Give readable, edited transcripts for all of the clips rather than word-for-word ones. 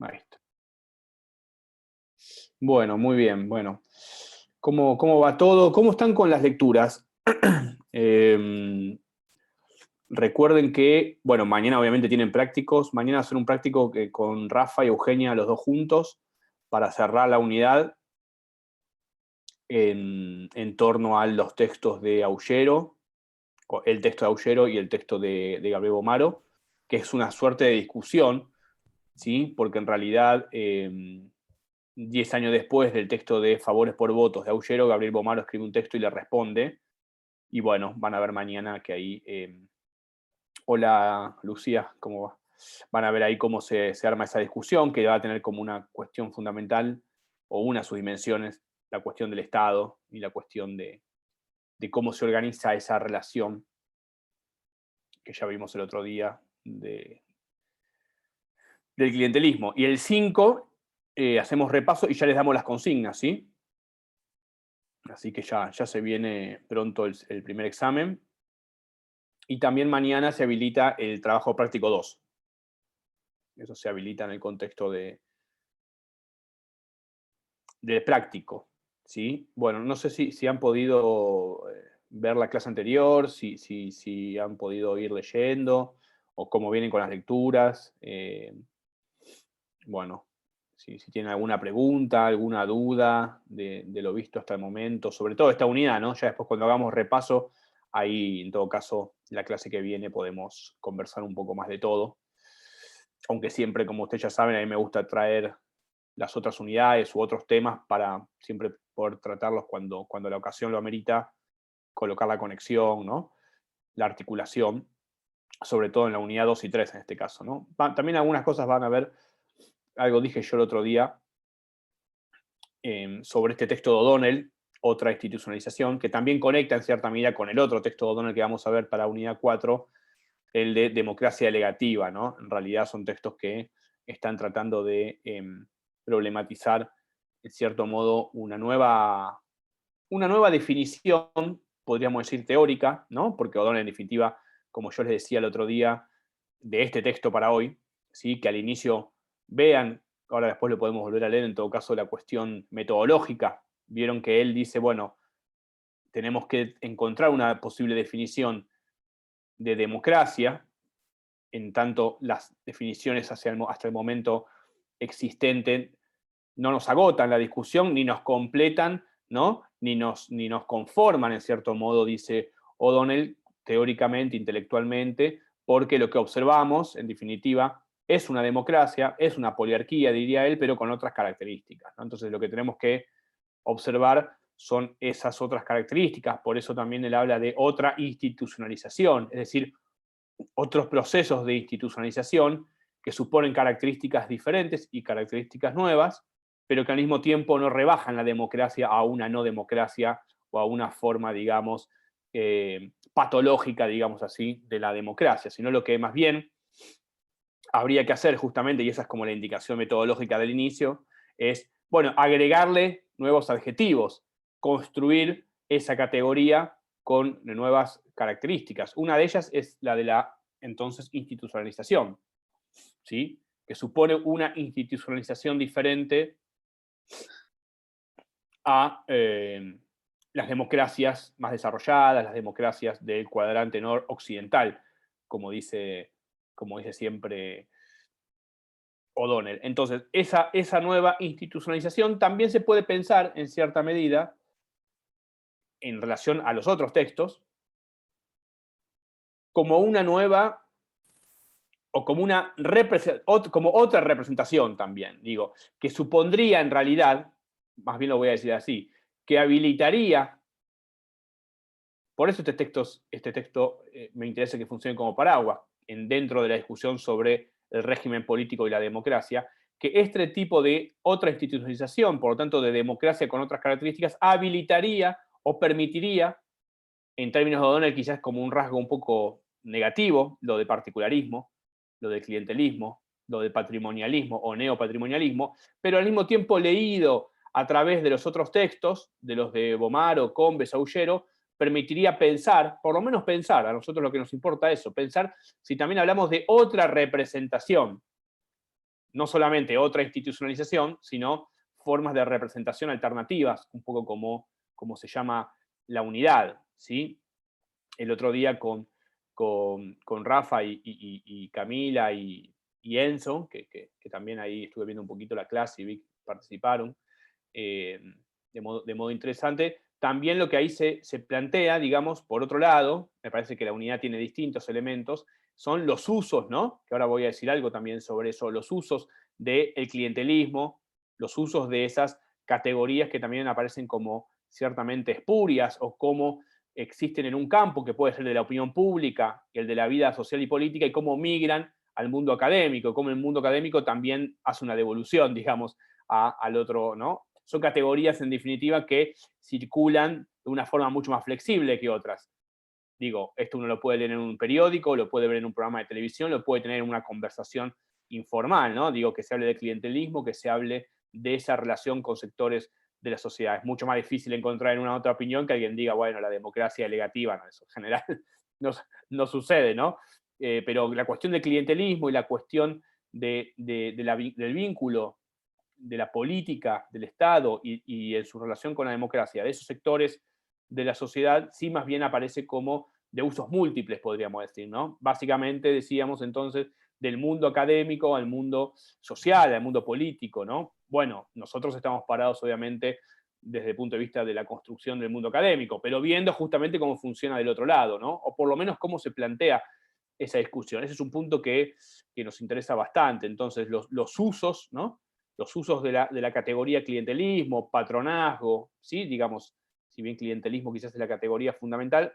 Ahí está. Bueno, muy bien. Bueno, ¿cómo va todo? ¿Cómo están con las lecturas? Recuerden que, bueno, mañana obviamente tienen prácticos. Mañana hacer un práctico con Rafa y Eugenia, los dos juntos, para cerrar la unidad en torno a los textos de Aullero, el texto de Aullero y el texto de Gabriel Bomaro, que es una suerte de discusión, ¿sí? Porque en realidad, 10 años después del texto de Favores por Votos de Aullero, Gabriel Bomaro escribe un texto y le responde. Y bueno, van a ver mañana que ahí... hola, Lucía, ¿cómo va? Van a ver ahí cómo se arma esa discusión, que va a tener como una cuestión fundamental, o una de sus dimensiones, la cuestión del Estado y la cuestión de cómo se organiza esa relación que ya vimos el otro día del clientelismo. Y el 5, hacemos repaso y ya les damos las consignas, ¿sí? Así que ya se viene pronto el primer examen. Y también mañana se habilita el trabajo práctico 2. Eso se habilita en el contexto del práctico, ¿sí? Bueno, no sé si han podido ver la clase anterior, si han podido ir leyendo, o cómo vienen con las lecturas. Bueno, si tienen alguna pregunta, alguna duda de lo visto hasta el momento, sobre todo esta unidad, ¿no? Ya después cuando hagamos repaso, ahí en todo caso, la clase que viene podemos conversar un poco más de todo. Aunque siempre, como ustedes ya saben, a mí me gusta traer las otras unidades u otros temas para siempre poder tratarlos cuando la ocasión lo amerita, colocar la conexión, ¿no? La articulación, sobre todo en la unidad 2 y 3 en este caso, ¿no? También algunas cosas van a ver, algo dije yo el otro día, sobre este texto de O'Donnell, otra institucionalización, que también conecta en cierta medida con el otro texto de O'Donnell que vamos a ver para unidad 4, el de democracia delegativa, ¿no? En realidad son textos que están tratando de problematizar, en cierto modo, una nueva definición, podríamos decir teórica, ¿no? Porque O'Donnell, en definitiva, como yo les decía el otro día, de este texto para hoy, ¿sí? Que al inicio vean, ahora después lo podemos volver a leer, en todo caso, la cuestión metodológica. Vieron que él dice, bueno, tenemos que encontrar una posible definición de democracia, en tanto las definiciones hasta el momento existentes no nos agotan la discusión, ni nos completan, ¿no? Ni nos conforman, en cierto modo, dice O'Donnell, teóricamente, intelectualmente, porque lo que observamos, en definitiva, es una democracia, es una poliarquía, diría él, pero con otras características, ¿no? Entonces, lo que tenemos que observar son esas otras características, por eso también él habla de otra institucionalización, es decir, otros procesos de institucionalización que suponen características diferentes y características nuevas, pero que al mismo tiempo no rebajan la democracia a una no democracia o a una forma, digamos, patológica, digamos así, de la democracia, sino lo que más bien habría que hacer justamente, y esa es como la indicación metodológica del inicio, es, bueno, agregarle nuevos adjetivos, construir esa categoría con nuevas características. Una de ellas es la de la, entonces, institucionalización, ¿sí? Que supone una institucionalización diferente a las democracias más desarrolladas, las democracias del cuadrante noroccidental, como dice siempre O'Donnell. Entonces, esa nueva institucionalización también se puede pensar, en cierta medida, en relación a los otros textos, como una nueva o como, como otra representación también, digo, que supondría en realidad, más bien lo voy a decir así, que habilitaría, por eso este texto me interesa que funcione como paraguas dentro de la discusión sobre el régimen político y la democracia, que este tipo de otra institucionalización, por lo tanto de democracia con otras características, habilitaría o permitiría, en términos de O'Donnell quizás como un rasgo un poco negativo, lo de particularismo, lo de clientelismo, lo de patrimonialismo o neopatrimonialismo, pero al mismo tiempo leído a través de los otros textos, de los de Bomaro, Combes, Aullero, permitiría pensar, por lo menos pensar, a nosotros lo que nos importa es eso, pensar si también hablamos de otra representación, no solamente otra institucionalización, sino formas de representación alternativas, un poco como se llama la unidad, ¿sí? El otro día con Rafa y Camila y Enzo, que también ahí estuve viendo un poquito la clase y vi que participaron eh, de modo interesante. También lo que ahí se plantea, digamos, por otro lado, me parece que la unidad tiene distintos elementos, son los usos, ¿no? Que ahora voy a decir algo también sobre eso, los usos del clientelismo, los usos de esas categorías que también aparecen como ciertamente espurias o como existen en un campo que puede ser de la opinión pública y el de la vida social y política y cómo migran al mundo académico, cómo el mundo académico también hace una devolución, digamos, al otro, ¿no? Son categorías, en definitiva, que circulan de una forma mucho más flexible que otras. Digo, esto uno lo puede leer en un periódico, lo puede ver en un programa de televisión, lo puede tener en una conversación informal, ¿no? Digo, que se hable de clientelismo, que se hable de esa relación con sectores de la sociedad. Es mucho más difícil encontrar en una otra opinión que alguien diga, bueno, la democracia es negativa, no, eso en general no, no sucede, ¿no? Pero la cuestión del clientelismo y la cuestión del vínculo de la política, del Estado y en su relación con la democracia, de esos sectores de la sociedad, sí más bien aparece como de usos múltiples, podríamos decir, ¿no? Básicamente decíamos entonces del mundo académico al mundo social, al mundo político, ¿no? Bueno, nosotros estamos parados obviamente desde el punto de vista de la construcción del mundo académico, pero viendo justamente cómo funciona del otro lado, ¿no? O por lo menos cómo se plantea esa discusión. Ese es un punto que nos interesa bastante. Entonces, los usos, ¿no? Los usos de la categoría clientelismo, patronazgo, ¿sí? Digamos, si bien clientelismo quizás es la categoría fundamental,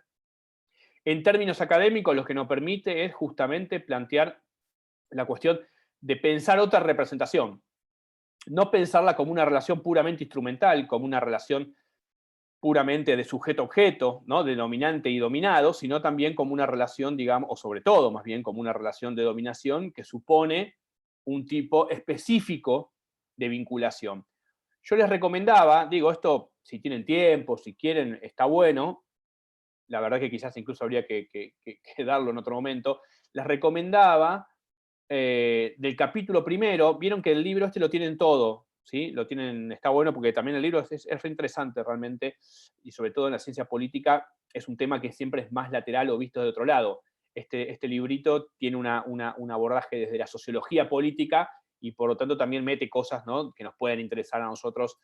en términos académicos lo que nos permite es justamente plantear la cuestión de pensar otra representación, no pensarla como una relación puramente instrumental, como una relación puramente de sujeto-objeto, ¿no? De dominante y dominado, sino también como una relación, digamos, o sobre todo más bien como una relación de dominación que supone un tipo específico de vinculación. Yo les recomendaba, digo, esto si tienen tiempo, si quieren, está bueno, la verdad que quizás incluso habría que darlo en otro momento, les recomendaba del capítulo primero, vieron que el libro este lo tienen todo, ¿sí? Lo tienen, está bueno porque también el libro es re interesante realmente, y sobre todo en la ciencia política es un tema que siempre es más lateral o visto de otro lado. Este librito tiene un abordaje desde la sociología política y por lo tanto también mete cosas, ¿no? Que nos pueden interesar a nosotros,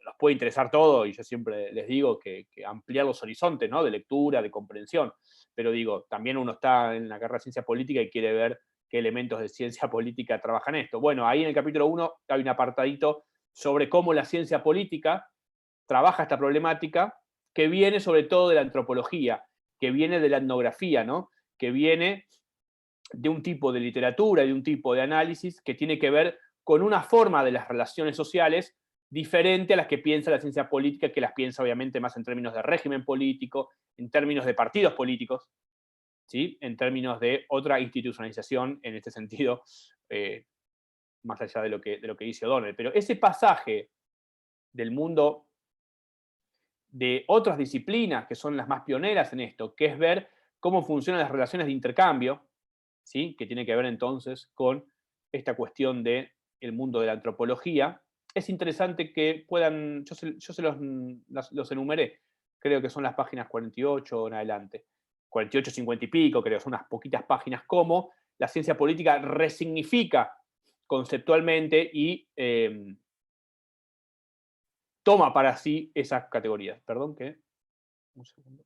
nos puede interesar todo, y yo siempre les digo que ampliar los horizontes, ¿no? De lectura, de comprensión, pero digo, también uno está en la carrera de ciencia política y quiere ver qué elementos de ciencia política trabajan esto. Bueno, ahí en el capítulo 1 hay un apartadito sobre cómo la ciencia política trabaja esta problemática, que viene sobre todo de la antropología, que viene de la etnografía, ¿no? Que viene de un tipo de literatura y de un tipo de análisis que tiene que ver con una forma de las relaciones sociales diferente a las que piensa la ciencia política, que las piensa obviamente más en términos de régimen político, en términos de partidos políticos, ¿sí? En términos de otra institucionalización en este sentido, más allá de lo que dice O'Donnell. Pero ese pasaje del mundo de otras disciplinas que son las más pioneras en esto, que es ver cómo funcionan las relaciones de intercambio, ¿sí? Que tiene que ver entonces con esta cuestión del mundo de la antropología. Es interesante que puedan, yo se los enumeré, creo que son las páginas 48 en adelante, 48, 50 y pico, creo, son unas poquitas páginas, cómo la ciencia política resignifica conceptualmente y toma para sí esas categorías. Perdón que... Un segundo.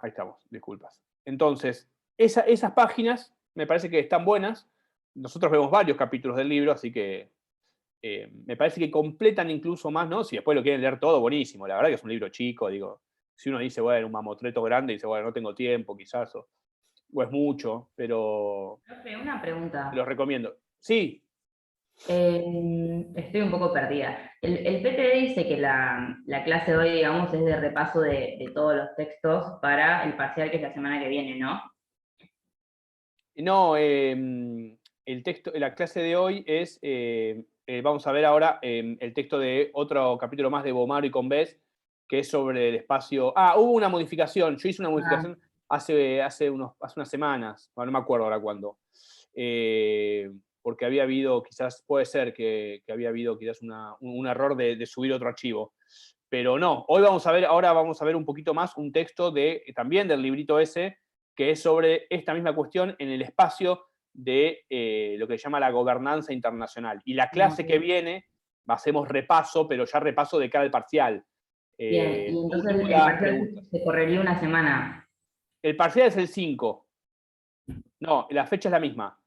Ahí estamos, disculpas. Entonces, esas páginas me parece que están buenas. Nosotros vemos varios capítulos del libro, así que me parece que completan incluso más, ¿no? Si después lo quieren leer todo, buenísimo. La verdad que es un libro chico, digo. Si uno dice, bueno, un mamotreto grande, dice, bueno, no tengo tiempo, quizás, o es mucho, pero Profe, una los pregunta. recomiendo. Sí, Estoy un poco perdida. El PTD dice que la clase de hoy, digamos, es de repaso de todos los textos para el parcial que es la semana que viene, ¿no? no, el texto, la clase de hoy es, vamos a ver ahora el texto de otro capítulo más de Bomaro y Combes, que es sobre el espacio. Ah, hubo una modificación. Yo hice una Ah, modificación hace unas semanas, bueno, no me acuerdo ahora cuándo. Porque había habido, quizás, puede ser que había habido quizás un error de subir otro archivo. Pero no, ahora vamos a ver un poquito más un texto también del librito ese, que es sobre esta misma cuestión en el espacio de lo que se llama la gobernanza internacional. Y la clase que ok. viene, hacemos repaso, pero ya repaso de cada parcial. Bien, y entonces el Dudas, parcial preguntas. se correría una semana. El parcial es el 5. No, la fecha es la misma.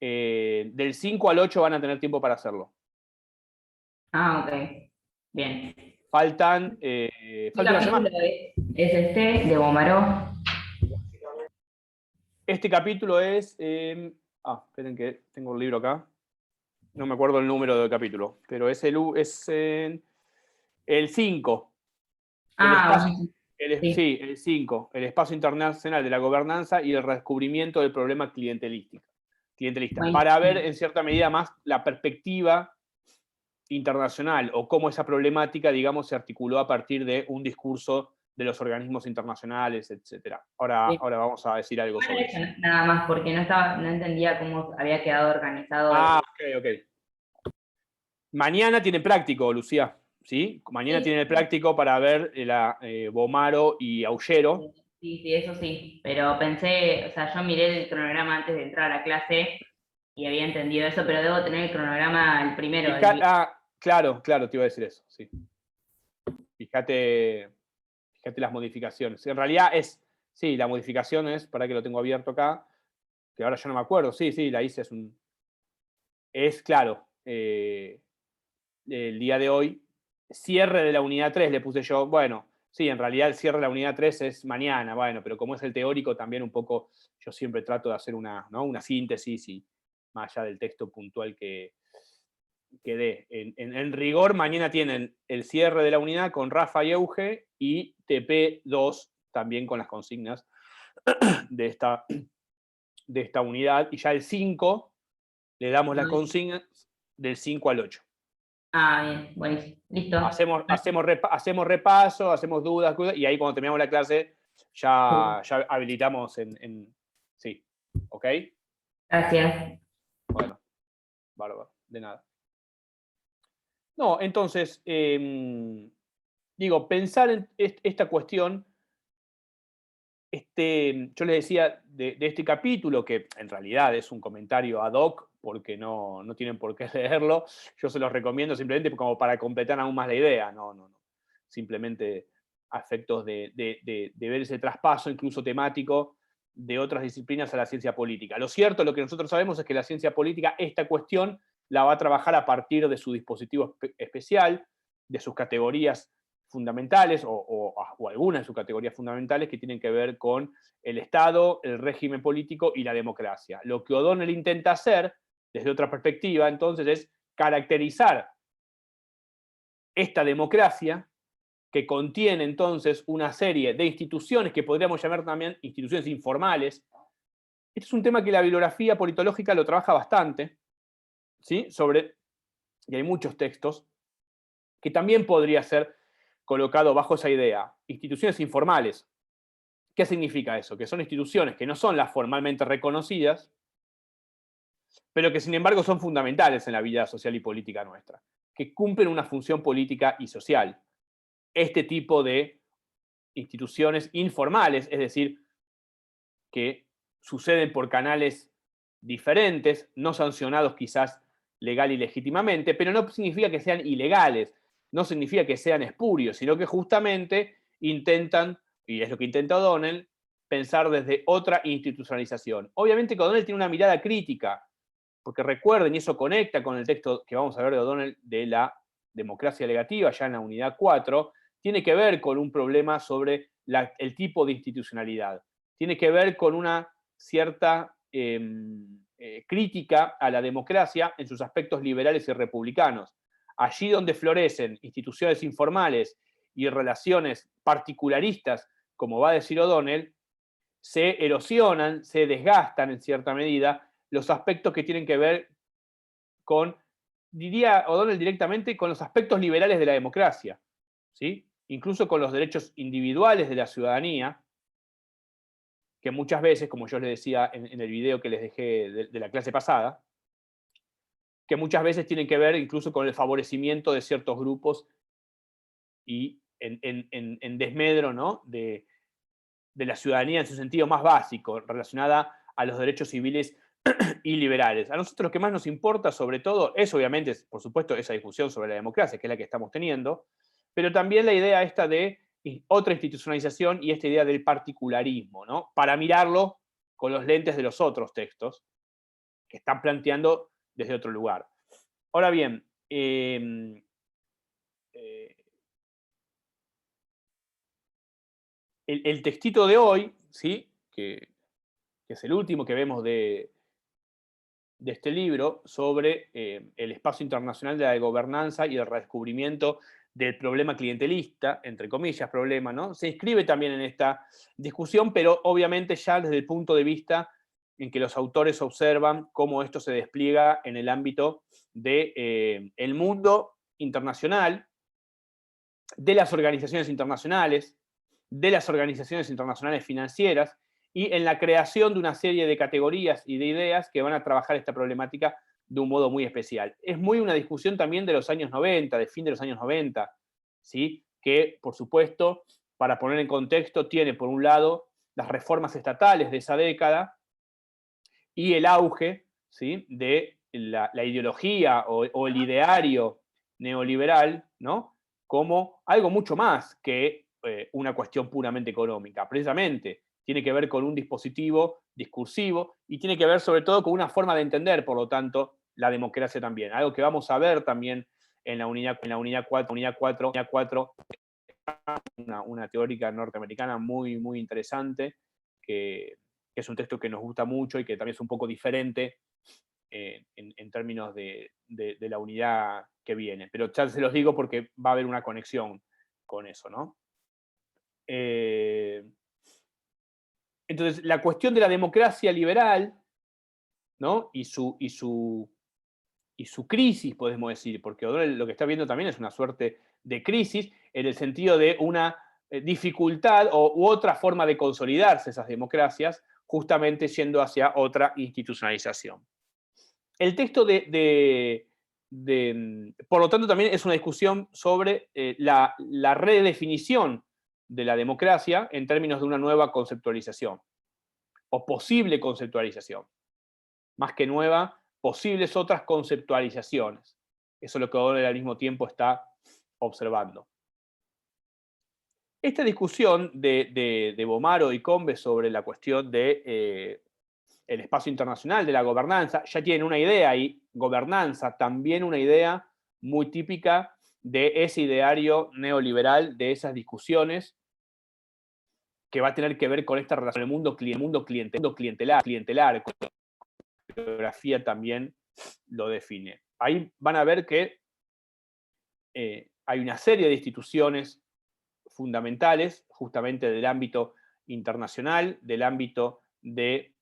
Del 5 al 8 van a tener tiempo para hacerlo. Ah, ok. Bien. Falta ¿Qué una capítulo semana. es este de Bomaró? Este capítulo es. Esperen que tengo el libro acá. No me acuerdo el número del capítulo, pero es el 5. El Ah, espacio. sí. Sí, el 5. El espacio internacional de la gobernanza y el descubrimiento del problema clientelista. Para ver, Buenísimo. en cierta medida, más la perspectiva internacional o cómo esa problemática, digamos, se articuló a partir de un discurso de los organismos internacionales, etc. Bien. Ahora vamos a decir algo Bueno, sobre eso, eso. nada más, porque no entendía cómo había quedado organizado Ok, ok. Mañana tienen práctico, Lucía, ¿sí? Mañana sí, tienen el práctico para ver Bomaro y Aullero. sí, sí, eso sí. Pero pensé, o sea, yo miré el cronograma antes de entrar a la clase y había entendido eso, pero debo tener el cronograma el primero. Claro, claro, te iba a decir eso, sí. Fíjate, fíjate las modificaciones. En realidad sí, la modificación es, para que lo tengo abierto acá, que ahora ya no me acuerdo, sí, la hice, claro, el día de hoy, cierre de la unidad 3 le puse yo, bueno, sí, en realidad el cierre de la unidad 3 es mañana, bueno, pero como es el teórico, también un poco, yo siempre trato de hacer una síntesis y más allá del texto puntual que dé. En rigor, mañana tienen el cierre de la unidad con Rafa y Euge y TP2 también con las consignas de esta unidad. Y ya el 5 le damos las consignas del 5 al 8. Ah, bien, buenísimo. Listo. Hacemos repaso, hacemos dudas, y ahí cuando terminamos la clase ya habilitamos sí, ¿ok? Gracias. Bueno, bárbaro, de nada. No, entonces, digo, pensar en esta cuestión, yo les decía de este capítulo, que en realidad es un comentario ad hoc, porque no tienen por qué leerlo, yo se los recomiendo simplemente como para completar aún más la idea, no. Simplemente a efectos de ver ese traspaso, incluso temático, de otras disciplinas a la ciencia política. Lo cierto, lo que nosotros sabemos es que la ciencia política, esta cuestión, la va a trabajar a partir de su dispositivo especial, de sus categorías fundamentales o algunas de sus categorías fundamentales que tienen que ver con el Estado, el régimen político y la democracia. Lo que O'Donnell intenta hacer, desde otra perspectiva, entonces, es caracterizar esta democracia que contiene entonces una serie de instituciones que podríamos llamar también instituciones informales. Este es un tema que la bibliografía politológica lo trabaja bastante, ¿sí? Y hay muchos textos, que también podría ser colocado bajo esa idea. Instituciones informales. ¿Qué significa eso? Que son instituciones que no son las formalmente reconocidas, pero que sin embargo son fundamentales en la vida social y política nuestra, que cumplen una función política y social. Este tipo de instituciones informales, es decir, que suceden por canales diferentes, no sancionados quizás legal y legítimamente, pero no significa que sean ilegales, no significa que sean espurios, sino que justamente intentan, y es lo que intenta O'Donnell, pensar desde otra institucionalización. Obviamente que O'Donnell tiene una mirada crítica, porque recuerden, y eso conecta con el texto que vamos a ver de O'Donnell de la democracia legativa, ya en la unidad 4, tiene que ver con un problema sobre el tipo de institucionalidad. Tiene que ver con una cierta crítica a la democracia en sus aspectos liberales y republicanos. Allí donde florecen instituciones informales y relaciones particularistas, como va a decir O'Donnell, se erosionan, se desgastan en cierta medida los aspectos que tienen que ver con, diría O'Donnell directamente, con los aspectos liberales de la democracia, ¿sí? incluso con los derechos individuales de la ciudadanía, que muchas veces, como yo les decía en el video que les dejé de la clase pasada, que muchas veces tienen que ver incluso con el favorecimiento de ciertos grupos y en desmedro, ¿no?, de la ciudadanía en su sentido más básico, relacionada a los derechos civiles y liberales. A nosotros lo que más nos importa, sobre todo, es obviamente, por supuesto, esa discusión sobre la democracia, que es la que estamos teniendo, pero también la idea esta de otra institucionalización y esta idea del particularismo, ¿no?, para mirarlo con los lentes de los otros textos que están planteando desde otro lugar. Ahora bien, el textito de hoy, ¿sí?, que es el último que vemos de este libro, sobre el espacio internacional de la gobernanza y el redescubrimiento del problema clientelista, entre comillas, problema, ¿no?, se inscribe también en esta discusión, pero obviamente ya desde el punto de vista en que los autores observan cómo esto se despliega en el ámbito del el mundo internacional, de las organizaciones internacionales, de las organizaciones internacionales financieras, y en la creación de una serie de categorías y de ideas que van a trabajar esta problemática de un modo muy especial. Es muy una discusión también de los años 90, de fin de los años 90, ¿sí?, que, por supuesto, para poner en contexto, tiene por un lado las reformas estatales de esa década y el auge, ¿sí?, de la ideología o el ideario neoliberal, ¿no?, como algo mucho más que una cuestión puramente económica. Precisamente tiene que ver con un dispositivo discursivo y tiene que ver sobre todo con una forma de entender, por lo tanto, la democracia también. Algo que vamos a ver también en la unidad 4, una teórica norteamericana muy, muy interesante, que es un texto que nos gusta mucho y que también es un poco diferente en términos de la unidad que viene. Pero ya se los digo porque va a haber una conexión con eso, ¿no? Entonces, la cuestión de la democracia liberal, ¿no?, y su crisis, podemos decir, porque O'Donnell lo que está viendo también es una suerte de crisis, en el sentido de una dificultad u otra forma de consolidarse esas democracias, justamente yendo hacia otra institucionalización. El texto por lo tanto, también es una discusión sobre la redefinición de la democracia en términos de una nueva conceptualización, o posible conceptualización. Más que nueva, posibles otras conceptualizaciones. Eso es lo que O'Donnell al mismo tiempo está observando. Esta discusión de Bomaro y Combes sobre la cuestión de el espacio internacional, de la gobernanza, ya tienen una idea y gobernanza, también una idea muy típica de ese ideario neoliberal, de esas discusiones, que va a tener que ver con esta relación, el mundo clientelar, la bibliografía también lo define. Ahí van a ver que hay una serie de instituciones fundamentales, justamente del ámbito internacional, del ámbito de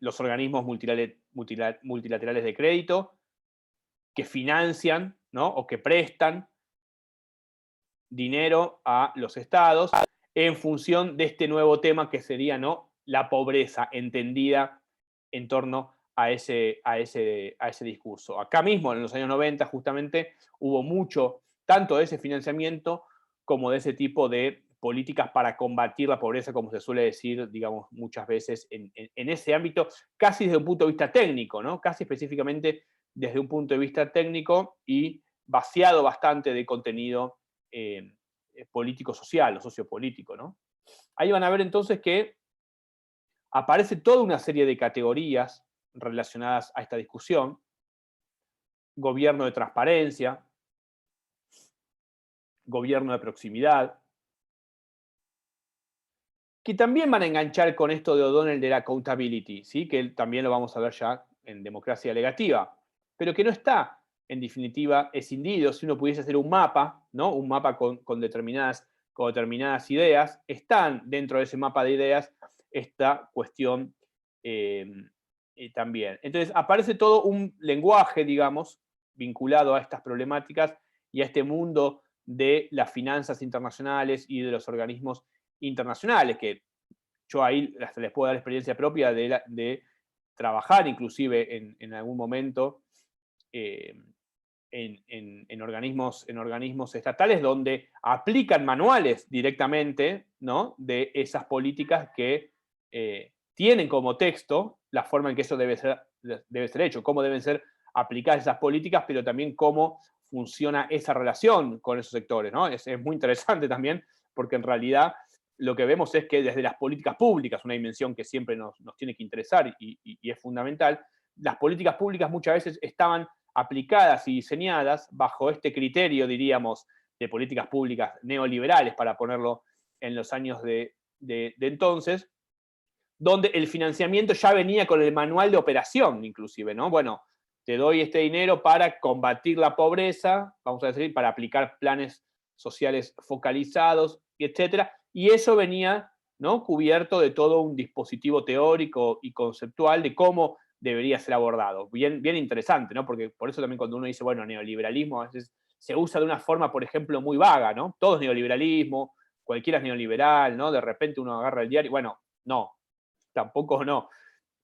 los organismos multilaterales de crédito, que financian, ¿no?, o que prestan dinero a los estados en función de este nuevo tema que sería, ¿no?, la pobreza entendida en torno a ese discurso. Acá mismo, en los años 90, justamente, hubo mucho, tanto de ese financiamiento como de ese tipo de políticas para combatir la pobreza, como se suele decir, digamos, muchas veces en ese ámbito, casi desde un punto de vista técnico, ¿no?, casi específicamente desde un punto de vista técnico y vaciado bastante de contenido político-social o sociopolítico, ¿no? Ahí van a ver entonces que aparece toda una serie de categorías relacionadas a esta discusión: gobierno de transparencia, gobierno de proximidad, que también van a enganchar con esto de O'Donnell de la accountability, ¿sí?, que también lo vamos a ver ya en democracia delegativa, pero que no está, en definitiva, escindido. Si uno pudiese hacer un mapa, ¿no?, un mapa con determinadas ideas, están dentro de ese mapa de ideas esta cuestión también. Entonces, aparece todo un lenguaje, digamos, vinculado a estas problemáticas y a este mundo de las finanzas internacionales y de los organismos internacionales, que yo ahí hasta les puedo dar experiencia propia de trabajar inclusive en algún momento en organismos estatales donde aplican manuales directamente, ¿no?, de esas políticas que tienen como texto la forma en que eso debe ser hecho, cómo deben ser aplicadas esas políticas, pero también cómo funciona esa relación con esos sectores, ¿no? Es muy interesante también, porque en realidad lo que vemos es que desde las políticas públicas, una dimensión que siempre nos tiene que interesar y es fundamental, las políticas públicas muchas veces estaban aplicadas y diseñadas bajo este criterio, diríamos, de políticas públicas neoliberales, para ponerlo en los años de entonces, donde el financiamiento ya venía con el manual de operación, inclusive, ¿no? Bueno, te doy este dinero para combatir la pobreza, vamos a decir, para aplicar planes sociales focalizados, etcétera, y eso venía, ¿no?, cubierto de todo un dispositivo teórico y conceptual de cómo debería ser abordado. Bien, bien interesante, ¿no? Porque por eso también cuando uno dice, bueno, neoliberalismo, a veces se usa de una forma, por ejemplo, muy vaga, ¿no? Todo es neoliberalismo, cualquiera es neoliberal, ¿no? De repente uno agarra el diario, bueno, no, tampoco no.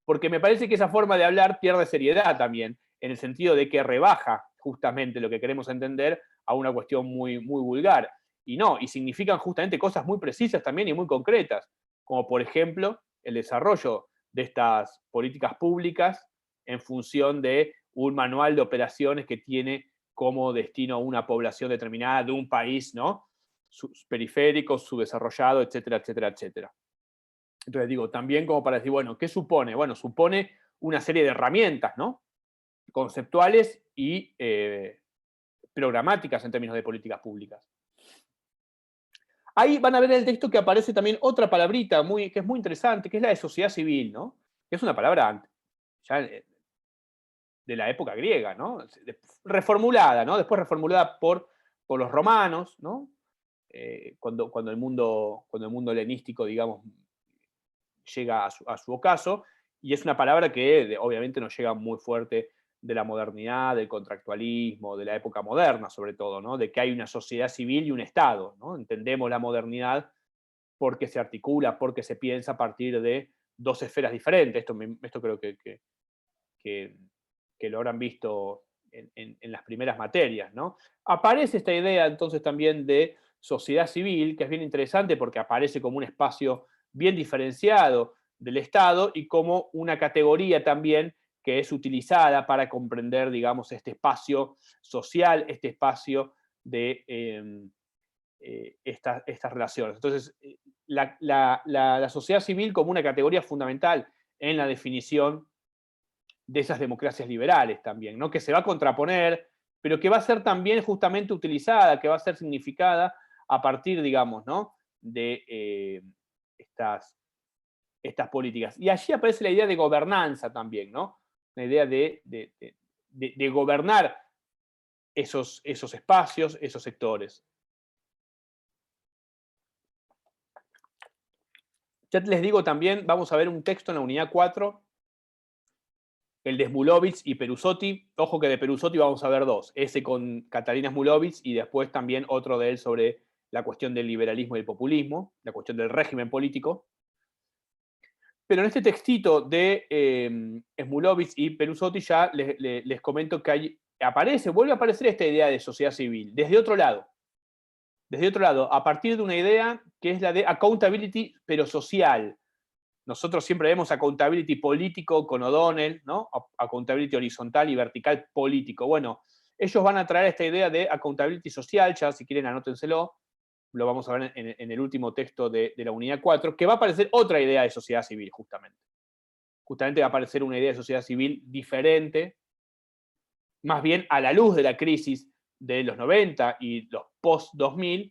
Porque me parece que esa forma de hablar pierde seriedad también, en el sentido de que rebaja justamente lo que queremos entender a una cuestión muy, muy vulgar. Y no, y significan justamente cosas muy precisas también y muy concretas, como por ejemplo el desarrollo de estas políticas públicas en función de un manual de operaciones que tiene como destino una población determinada de un país, ¿no? Periférico, subdesarrollado, etcétera, etcétera, etcétera. Entonces digo, también como para decir, bueno, ¿qué supone? Bueno, supone una serie de herramientas, ¿no?, conceptuales y programáticas en términos de políticas públicas. Ahí van a ver en el texto que aparece también otra palabrita que es muy interesante, que es la de sociedad civil, ¿no? Que es una palabra ya de la época griega, ¿no? Reformulada, ¿no? Después reformulada por los romanos, ¿no? Cuando el mundo helenístico, digamos, llega a su ocaso, y es una palabra que obviamente nos llega muy fuerte de la modernidad, del contractualismo, de la época moderna sobre todo, ¿no? De que hay una sociedad civil y un Estado, ¿no? Entendemos la modernidad porque se articula, porque se piensa a partir de dos esferas diferentes. Esto creo que lo habrán visto en las primeras materias, ¿no? Aparece esta idea entonces también de sociedad civil, que es bien interesante porque aparece como un espacio bien diferenciado del Estado y como una categoría también que es utilizada para comprender, digamos, este espacio social, este espacio de estas relaciones. Entonces, la sociedad civil como una categoría fundamental en la definición de esas democracias liberales también, ¿no? Que se va a contraponer, pero que va a ser también justamente utilizada, que va a ser significada a partir, digamos, ¿no?, de estas políticas. Y allí aparece la idea de gobernanza también, ¿no? La idea de gobernar esos espacios, esos sectores. Ya les digo también, vamos a ver un texto en la unidad 4, el de Smulovitz y Perusotti. Ojo que de Perusotti vamos a ver dos, ese con Catalina Smulovitz y después también otro de él sobre la cuestión del liberalismo y el populismo, la cuestión del régimen político. Pero en este textito de Smulovitz y Perusotti ya les comento que vuelve a aparecer esta idea de sociedad civil, desde otro lado, a partir de una idea que es la de accountability, pero social. Nosotros siempre vemos accountability político con O'Donnell, ¿no? Accountability horizontal y vertical político. Bueno, ellos van a traer esta idea de accountability social, ya si quieren anótenselo, lo vamos a ver en el último texto de la unidad 4, que va a aparecer otra idea de sociedad civil, justamente. Justamente va a aparecer una idea de sociedad civil diferente, más bien a la luz de la crisis de los 90 y los post-2000,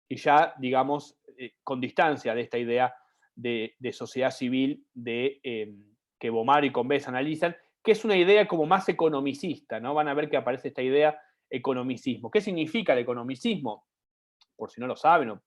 y ya, digamos, con distancia de esta idea de sociedad civil que Bomar y Combes analizan, que es una idea como más economicista, ¿no? Van a ver que aparece esta idea economicismo. ¿Qué significa el economicismo? Por si no lo saben o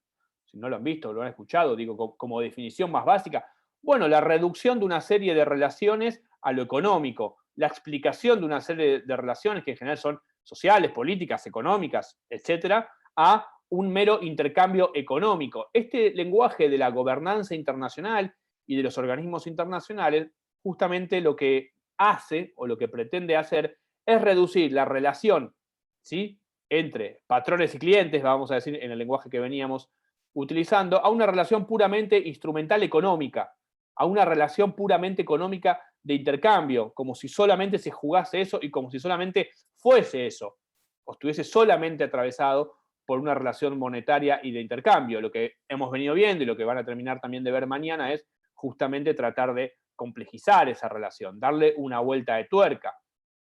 si no lo han visto o lo han escuchado, digo, como definición más básica, bueno, la reducción de una serie de relaciones a lo económico, la explicación de una serie de relaciones que en general son sociales, políticas, económicas, etcétera, a un mero intercambio económico. Este lenguaje de la gobernanza internacional y de los organismos internacionales, justamente lo que hace o lo que pretende hacer es reducir la relación, ¿sí?, entre patrones y clientes, vamos a decir en el lenguaje que veníamos utilizando, a una relación puramente instrumental económica, a una relación puramente económica de intercambio, como si solamente se jugase eso y como si solamente fuese eso, o estuviese solamente atravesado por una relación monetaria y de intercambio. Lo que hemos venido viendo y lo que van a terminar también de ver mañana es justamente tratar de complejizar esa relación, darle una vuelta de tuerca,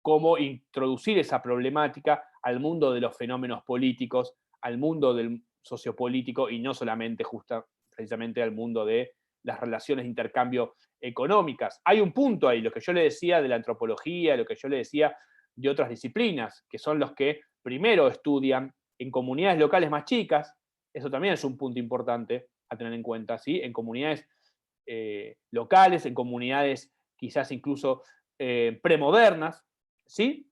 cómo introducir esa problemática al mundo de los fenómenos políticos, al mundo del sociopolítico y no solamente precisamente al mundo de las relaciones de intercambio económicas. Hay un punto ahí, lo que yo le decía de la antropología, lo que yo le decía de otras disciplinas, que son los que primero estudian en comunidades locales más chicas, eso también es un punto importante a tener en cuenta, ¿sí? En comunidades locales, en comunidades quizás incluso premodernas, ¿sí?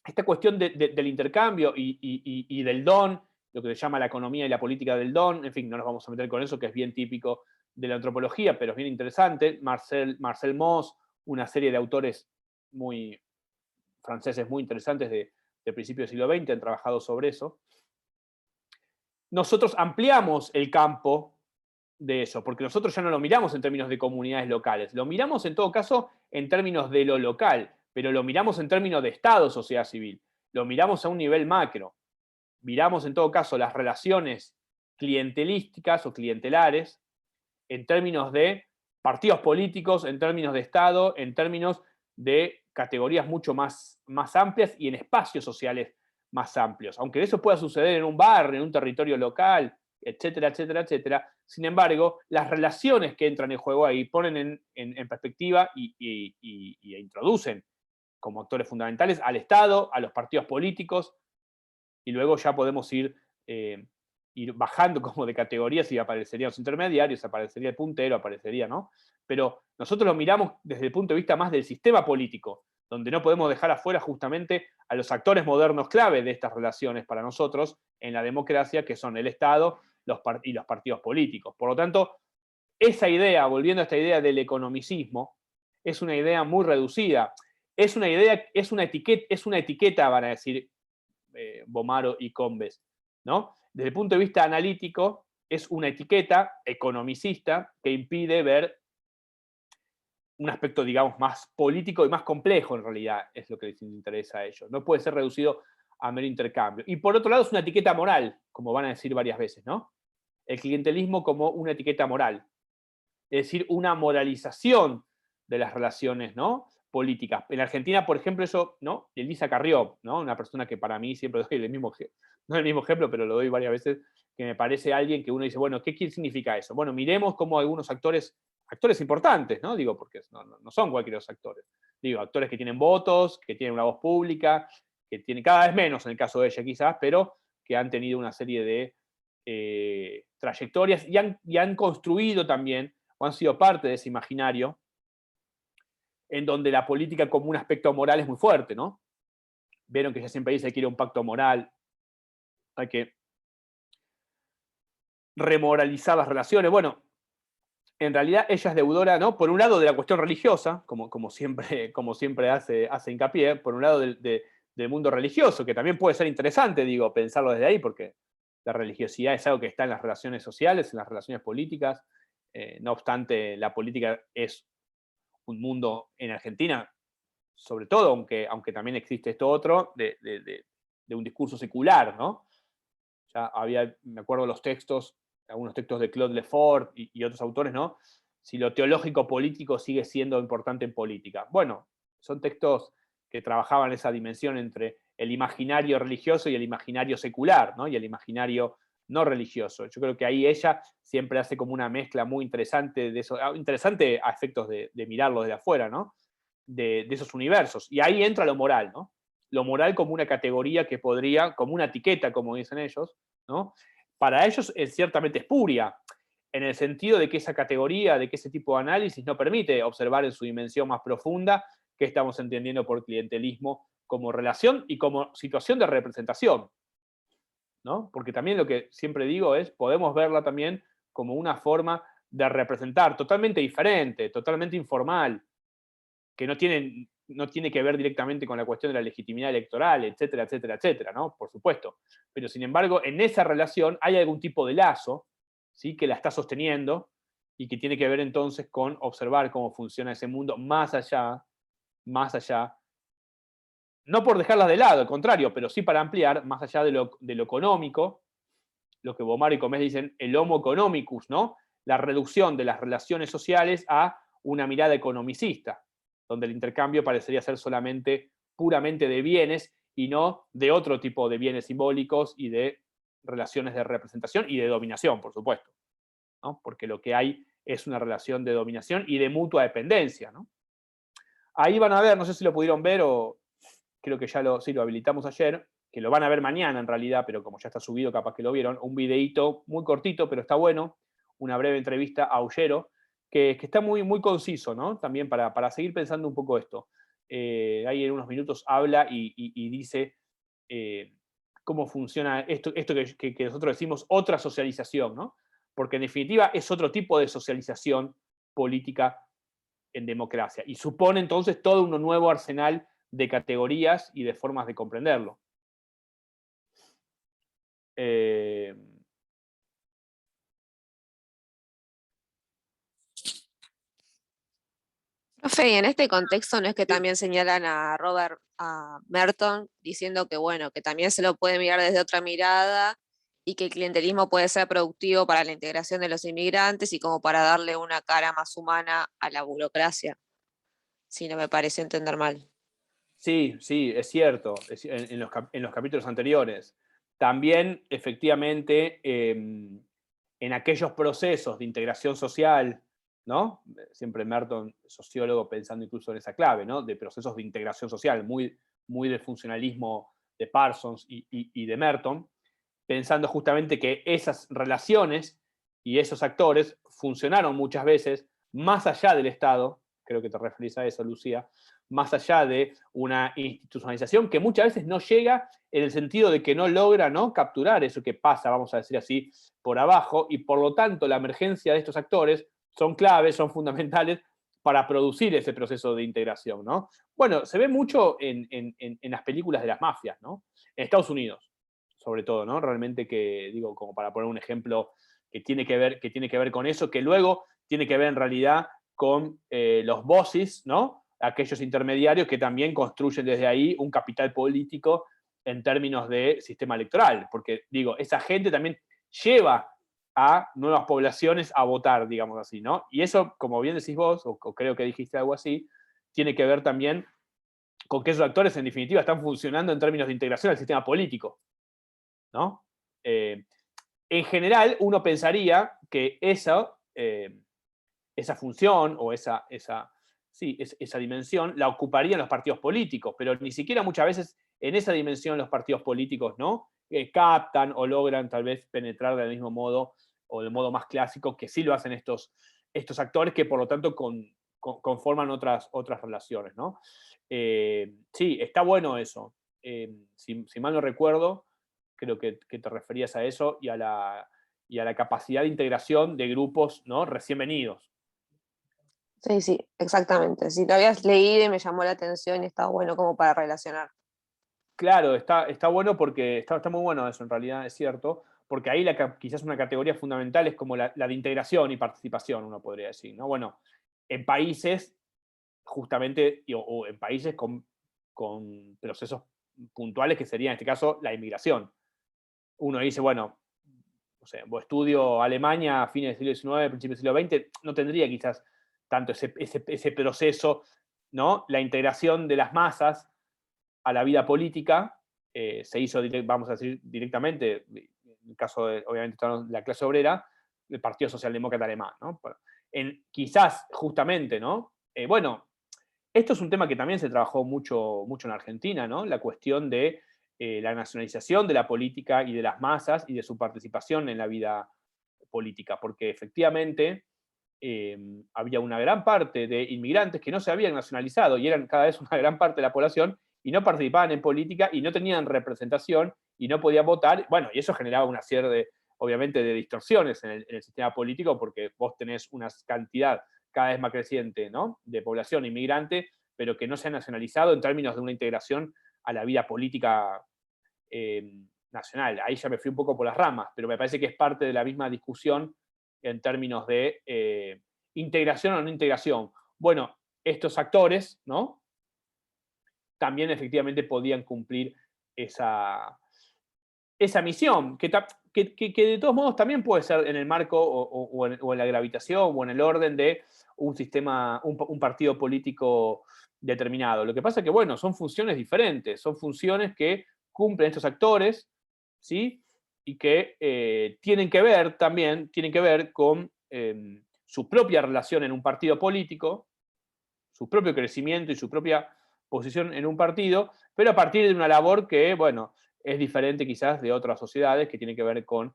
Esta cuestión del intercambio y del don, lo que se llama la economía y la política del don, en fin, no nos vamos a meter con eso, que es bien típico de la antropología, pero es bien interesante. Marcel Mauss, una serie de autores muy franceses muy interesantes de principios del siglo XX han trabajado sobre eso. Nosotros ampliamos el campo de eso, porque nosotros ya no lo miramos en términos de comunidades locales, lo miramos en todo caso en términos de lo local, pero lo miramos en términos de Estado, sociedad civil, lo miramos a un nivel macro, miramos en todo caso las relaciones clientelísticas o clientelares en términos de partidos políticos, en términos de Estado, en términos de categorías mucho más amplias y en espacios sociales más amplios. Aunque eso pueda suceder en un barrio, en un territorio local, etcétera, etcétera, etcétera. Sin embargo, las relaciones que entran en juego ahí ponen en perspectiva y introducen como actores fundamentales al Estado, a los partidos políticos, y luego ya podemos ir bajando como de categorías y aparecerían los intermediarios, aparecería el puntero, aparecería, ¿no? Pero nosotros lo miramos desde el punto de vista más del sistema político, donde no podemos dejar afuera justamente a los actores modernos clave de estas relaciones para nosotros en la democracia, que son el Estado y los partidos políticos. Por lo tanto, esa idea, volviendo a esta idea del economicismo, es una idea muy reducida. Es una idea, es una etiqueta, van a decir Bomaro y Combes, ¿no? Desde el punto de vista analítico, es una etiqueta economicista que impide ver un aspecto, digamos, más político y más complejo, en realidad, es lo que les interesa a ellos. No puede ser reducido a mero intercambio. Y por otro lado, es una etiqueta moral, como van a decir varias veces, ¿no? El clientelismo como una etiqueta moral. Es decir, una moralización de las relaciones, ¿no?, políticas. En Argentina, por ejemplo, eso, ¿no? Elisa Carrió, ¿no? Una persona que para mí siempre doy no el mismo ejemplo, pero lo doy varias veces, que me parece alguien que uno dice, bueno, ¿qué significa eso? Bueno, miremos cómo algunos actores importantes, ¿no? Digo, porque no son cualquier actores. Digo, actores que tienen votos, que tienen una voz pública, que tienen cada vez menos en el caso de ella quizás, pero que han tenido una serie de trayectorias y han construido también, o han sido parte de ese imaginario, en donde la política como un aspecto moral es muy fuerte, ¿no? Vieron que ella siempre dice que quiere un pacto moral, hay que remoralizar las relaciones. Bueno, en realidad ella es deudora, ¿no? Por un lado de la cuestión religiosa, como siempre hace hincapié, por un lado del mundo religioso, que también puede ser interesante, digo, pensarlo desde ahí, porque la religiosidad es algo que está en las relaciones sociales, en las relaciones políticas. No obstante, la política es un mundo en Argentina, sobre todo, aunque también existe esto otro, de un discurso secular, ¿no? Ya me acuerdo algunos textos de Claude Lefort y otros autores, ¿no? Si lo teológico político sigue siendo importante en política. Bueno, son textos que trabajaban esa dimensión entre el imaginario religioso y el imaginario secular, ¿no? Y el imaginario no religioso. Yo creo que ahí ella siempre hace como una mezcla muy interesante de eso, interesante a efectos de mirarlo desde afuera, ¿no? De esos universos. Y ahí entra lo moral, ¿no? Lo moral como una categoría que podría, como una etiqueta, como dicen ellos, ¿no? Para ellos es ciertamente espuria, en el sentido de que esa categoría, de que ese tipo de análisis no permite observar en su dimensión más profunda qué estamos entendiendo por clientelismo como relación y como situación de representación. ¿no? Porque también lo que siempre digo es, podemos verla también como una forma de representar totalmente diferente, totalmente informal, que no tiene que ver directamente con la cuestión de la legitimidad electoral, etcétera, etcétera, etcétera, ¿no? Por supuesto. Pero sin embargo, en esa relación hay algún tipo de lazo, ¿sí? Que la está sosteniendo y que tiene que ver entonces con observar cómo funciona ese mundo más allá, no por dejarlas de lado, al contrario, pero sí para ampliar, más allá de lo económico, lo que Bomar y Comés dicen el homo economicus, ¿no? La reducción de las relaciones sociales a una mirada economicista, donde el intercambio parecería ser solamente puramente de bienes y no de otro tipo de bienes simbólicos y de relaciones de representación y de dominación, por supuesto, ¿no? Porque lo que hay es una relación de dominación y de mutua dependencia, ¿no? Ahí van a ver, no sé si lo pudieron ver o creo que ya sí, lo habilitamos ayer, que lo van a ver mañana en realidad, pero como ya está subido, capaz que lo vieron, un videíto muy cortito, pero está bueno, una breve entrevista a Aullero, que está muy, muy conciso, ¿no? También para seguir pensando un poco esto. Ahí en unos minutos habla y dice eh, cómo funciona esto que nosotros decimos otra socialización, ¿no? Porque en definitiva es otro tipo de socialización política en democracia y supone entonces todo un nuevo arsenal de categorías y de formas de comprenderlo. Eh, Profe, y en este contexto no es que también señalan a Robert, a Merton, diciendo que bueno, que también se lo puede mirar desde otra mirada y que el clientelismo puede ser productivo para la integración de los inmigrantes y como para darle una cara más humana a la burocracia, si no me parece entender mal. sí, sí, es cierto, en los capítulos anteriores. También, efectivamente, en aquellos procesos de integración social, ¿no? Siempre Merton, sociólogo, pensando incluso en esa clave, ¿no? De procesos de integración social, muy, muy del funcionalismo de Parsons y de Merton, pensando justamente que esas relaciones y esos actores funcionaron muchas veces más allá del Estado, creo que te referís a eso, Lucía, más allá de una institucionalización que muchas veces no llega en el sentido de que no logra, ¿no?, capturar eso que pasa, vamos a decir así, por abajo, y por lo tanto la emergencia de estos actores son claves, son fundamentales para producir ese proceso de integración, ¿no? Bueno, se ve mucho en las películas de las mafias, ¿no? En Estados Unidos, sobre todo, ¿no? Realmente que, digo, como para poner un ejemplo que tiene que ver con eso, que luego tiene que ver en realidad con los bosses, ¿no? Aquellos intermediarios que también construyen desde ahí un capital político en términos de sistema electoral, porque digo, esa gente también lleva a nuevas poblaciones a votar, digamos así, ¿no? Y eso, como bien decís vos, o creo que dijiste algo así, tiene que ver también con que esos actores en definitiva están funcionando en términos de integración al sistema político, ¿no? En general, uno pensaría que esa función o esa dimensión la ocuparían los partidos políticos, pero ni siquiera muchas veces en esa dimensión los partidos políticos no captan o logran tal vez penetrar del mismo modo o de modo más clásico que sí lo hacen estos actores que por lo tanto conforman otras relaciones, ¿no? Sí, está bueno eso. Si mal no recuerdo, creo que te referías a eso y a la capacidad de integración de grupos, ¿no?, recién venidos. Sí, sí, exactamente. Si lo habías leído y me llamó la atención y está bueno como para relacionar. Claro, está bueno porque está muy bueno eso en realidad, es cierto, porque ahí quizás una categoría fundamental es como la de integración y participación, uno podría decir, ¿no? Bueno, en países, justamente, o en países con procesos puntuales que sería en este caso la inmigración. Uno dice, bueno, no sé, estudio Alemania a fines del siglo XIX, principios del siglo XX, no tendría quizás tanto ese proceso, ¿no? La integración de las masas a la vida política se hizo, vamos a decir, directamente, en el caso de, obviamente, la clase obrera, el Partido Socialdemócrata Alemán, ¿no? Quizás, justamente, ¿no? Bueno, esto es un tema que también se trabajó mucho, mucho en Argentina, ¿no? La cuestión de la nacionalización de la política y de las masas y de su participación en la vida política, porque efectivamente había una gran parte de inmigrantes que no se habían nacionalizado y eran cada vez una gran parte de la población y no participaban en política y no tenían representación y no podían votar. Bueno, y eso generaba una serie de, obviamente, de distorsiones en el sistema político, porque vos tenés una cantidad cada vez más creciente, ¿no?, de población inmigrante, pero que no se ha nacionalizado en términos de una integración a la vida política nacional. Ahí ya me fui un poco por las ramas, pero me parece que es parte de la misma discusión en términos de integración o no integración. Bueno, estos actores, ¿no?, también efectivamente podían cumplir esa misión, que de todos modos también puede ser en el marco o en la gravitación o en el orden de un sistema, un partido político determinado. Lo que pasa es que, bueno, son funciones diferentes, son funciones que cumplen estos actores, ¿sí? Y que tienen que ver con su propia relación en un partido político, su propio crecimiento y su propia posición en un partido, pero a partir de una labor que, bueno, es diferente quizás de otras sociedades, que tiene que ver con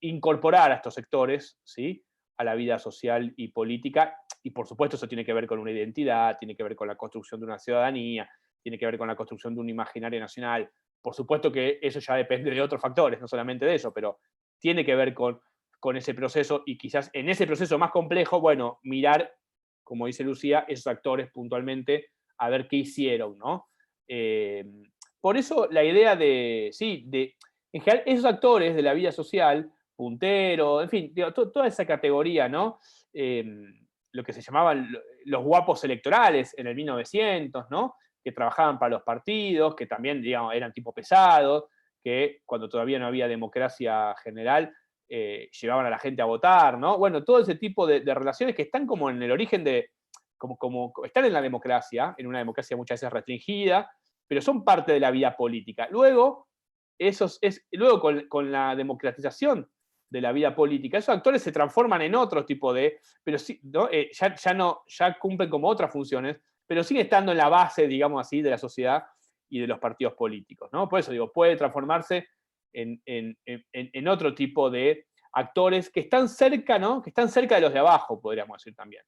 incorporar a estos sectores, ¿sí?, a la vida social y política, y por supuesto eso tiene que ver con una identidad, tiene que ver con la construcción de una ciudadanía, tiene que ver con la construcción de un imaginario nacional. Por supuesto que eso ya depende de otros factores, no solamente de eso, pero tiene que ver con ese proceso, y quizás en ese proceso más complejo, bueno, mirar, como dice Lucía, esos actores puntualmente, a ver qué hicieron, ¿no? Por eso la idea de, sí, en general, esos actores de la vida social, puntero, en fin, digo, toda esa categoría, ¿no? Lo que se llamaban los guapos electorales en el 1900, ¿no?, que trabajaban para los partidos, que también, digamos, eran tipo pesados, que cuando todavía no había democracia general, llevaban a la gente a votar, ¿no? Bueno, todo ese tipo de relaciones que están como en el origen de, como están en la democracia, en una democracia muchas veces restringida, pero son parte de la vida política. Luego, luego con la democratización de la vida política, esos actores se transforman en otro tipo de, pero sí, ¿no? Ya cumplen como otras funciones, pero sigue estando en la base, digamos así, de la sociedad y de los partidos políticos, ¿no? Por eso digo, puede transformarse en otro tipo de actores que están cerca, ¿no?, que están cerca de los de abajo, podríamos decir también,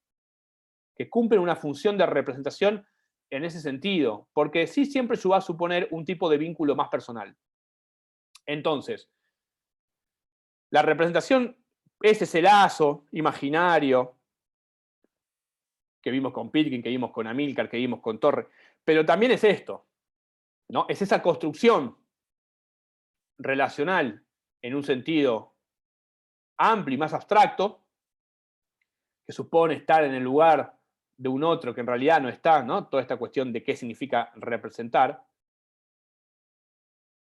que cumplen una función de representación en ese sentido, porque sí siempre va a suponer un tipo de vínculo más personal. Entonces, la representación es ese lazo imaginario que vimos con Pitkin, que vimos con Amílcar, que vimos con Torre, pero también es esto, ¿no? Es esa construcción relacional en un sentido amplio y más abstracto, que supone estar en el lugar de un otro que en realidad no está, ¿no? Toda esta cuestión de qué significa representar,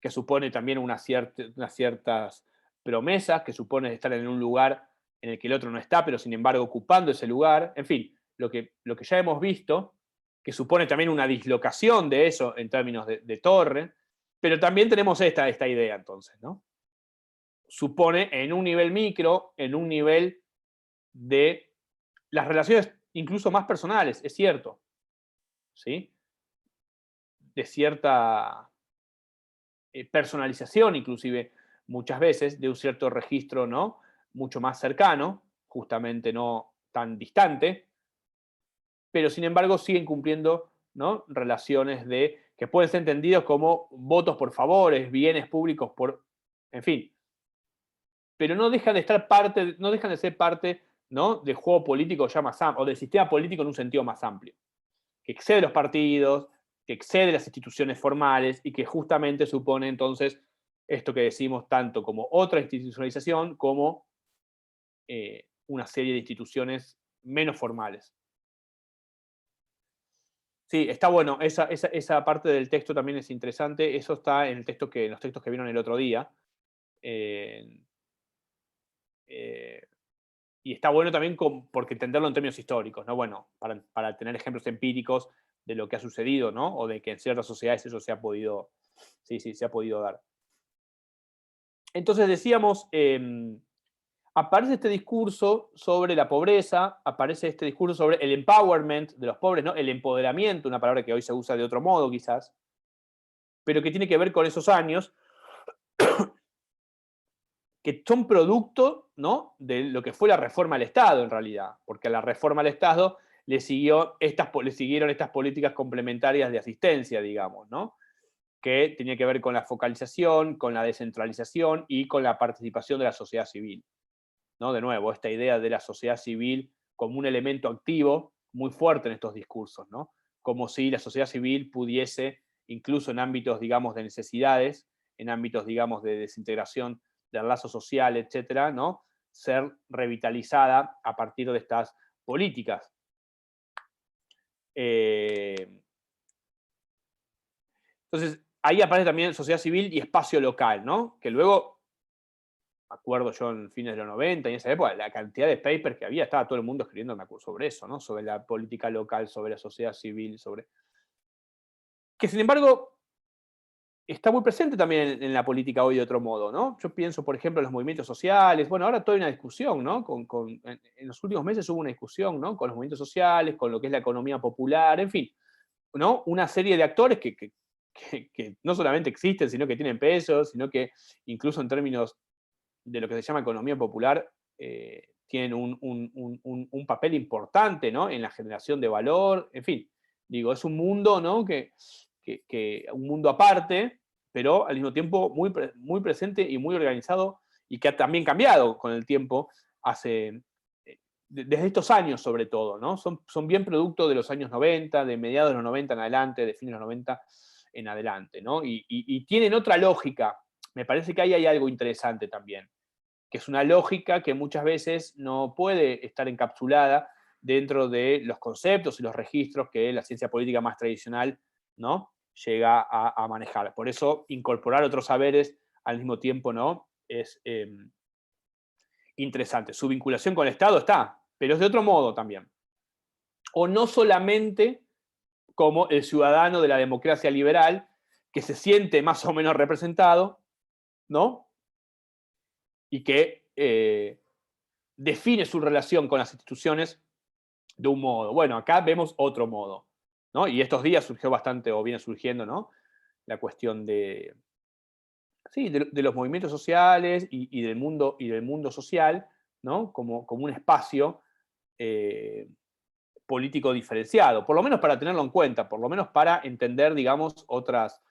que supone también unas ciertas promesas, que supone estar en un lugar en el que el otro no está, pero sin embargo ocupando ese lugar, en fin, lo que ya hemos visto, que supone también una dislocación de eso en términos de torre, pero también tenemos esta idea entonces, ¿no? Supone en un nivel micro, en un nivel de las relaciones incluso más personales, es cierto, ¿sí? De cierta personalización inclusive muchas veces, de un cierto registro, ¿no?, mucho más cercano, justamente no tan distante, pero sin embargo siguen cumpliendo, ¿no?, relaciones que pueden ser entendidos como votos por favores, bienes públicos por, en fin, pero no dejan de ser parte, ¿no?, del juego político ya más amplio, o del sistema político en un sentido más amplio, que excede los partidos, que excede las instituciones formales y que justamente supone entonces esto que decimos tanto como otra institucionalización como una serie de instituciones menos formales. Sí, está bueno, esa parte del texto también es interesante, eso está en los textos que vieron el otro día. Eh, y está bueno también porque entenderlo en términos históricos, ¿no? Bueno, para tener ejemplos empíricos de lo que ha sucedido, ¿no? O de que en ciertas sociedades eso se ha podido dar. Entonces decíamos, aparece este discurso sobre la pobreza, aparece este discurso sobre el empowerment de los pobres, ¿no? El empoderamiento, una palabra que hoy se usa de otro modo quizás, pero que tiene que ver con esos años, que son producto, ¿no?, de lo que fue la reforma al Estado en realidad, porque a la reforma al Estado le siguieron estas políticas complementarias de asistencia, digamos, ¿no?, que tenía que ver con la focalización, con la descentralización y con la participación de la sociedad civil, ¿no? De nuevo, esta idea de la sociedad civil como un elemento activo muy fuerte en estos discursos, ¿no? Como si la sociedad civil pudiese, incluso en ámbitos, digamos, de necesidades, en ámbitos, digamos, de desintegración del lazo social, etcétera, ¿no? Ser revitalizada a partir de estas políticas. Entonces, ahí aparece también sociedad civil y espacio local, ¿no? Que luego, me acuerdo yo en fines de los 90 y en esa época, la cantidad de papers que había, estaba todo el mundo escribiendo sobre eso, ¿no? Sobre la política local, sobre la sociedad civil, sobre... Que sin embargo, está muy presente también en la política hoy de otro modo, ¿no? Yo pienso, por ejemplo, en los movimientos sociales. Bueno, ahora toda una discusión, ¿no? En los últimos meses hubo una discusión, ¿no? Con los movimientos sociales, con lo que es la economía popular, en fin, ¿no? Una serie de actores que no solamente existen, sino que tienen peso, sino que incluso en términos de lo que se llama economía popular, tienen un papel importante, ¿no? En la generación de valor, en fin. Digo, es un mundo, ¿no? Un mundo aparte, pero al mismo tiempo muy presente y muy organizado, y que ha también cambiado con el tiempo, desde estos años sobre todo, ¿no? Son bien producto de los años 90, de mediados de los 90 en adelante, de fines de los 90 en adelante, ¿no? Y tienen otra lógica. Me parece que ahí hay algo interesante también, que es una lógica que muchas veces no puede estar encapsulada dentro de los conceptos y los registros que la ciencia política más tradicional, ¿no? Llega a manejar. Por eso, incorporar otros saberes al mismo tiempo, ¿no? Es interesante. Su vinculación con el Estado está, pero es de otro modo también. O no solamente como el ciudadano de la democracia liberal, que se siente más o menos representado, ¿no? Y que define su relación con las instituciones de un modo. Bueno, acá vemos otro modo, ¿no? Y estos días surgió bastante, o viene surgiendo, ¿no? La cuestión sí, de los movimientos sociales y del mundo social, ¿no? Como un espacio político diferenciado, por lo menos para tenerlo en cuenta, por lo menos para entender, digamos, otras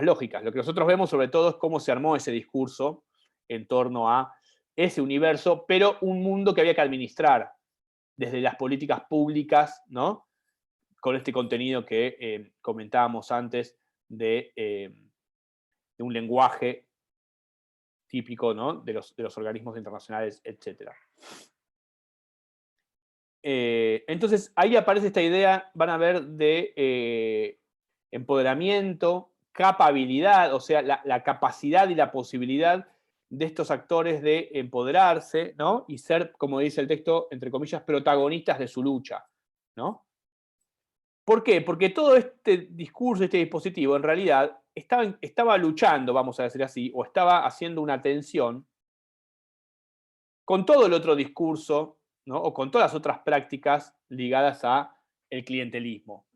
lógicas. Lo que nosotros vemos sobre todo es cómo se armó ese discurso en torno a ese universo, pero un mundo que había que administrar desde las políticas públicas, ¿no? Con este contenido que comentábamos antes de un lenguaje típico, ¿no? de los organismos internacionales, etc. Entonces, ahí aparece esta idea, van a ver, de empoderamiento, capabilidad, o sea, la capacidad y la posibilidad de estos actores de empoderarse, ¿no? Y ser, como dice el texto, entre comillas, protagonistas de su lucha, ¿no? ¿Por qué? Porque todo este discurso, este dispositivo, en realidad, estaba luchando, vamos a decir así, o estaba haciendo una tensión con todo el otro discurso, ¿no? O con todas las otras prácticas ligadas a el clientelismo.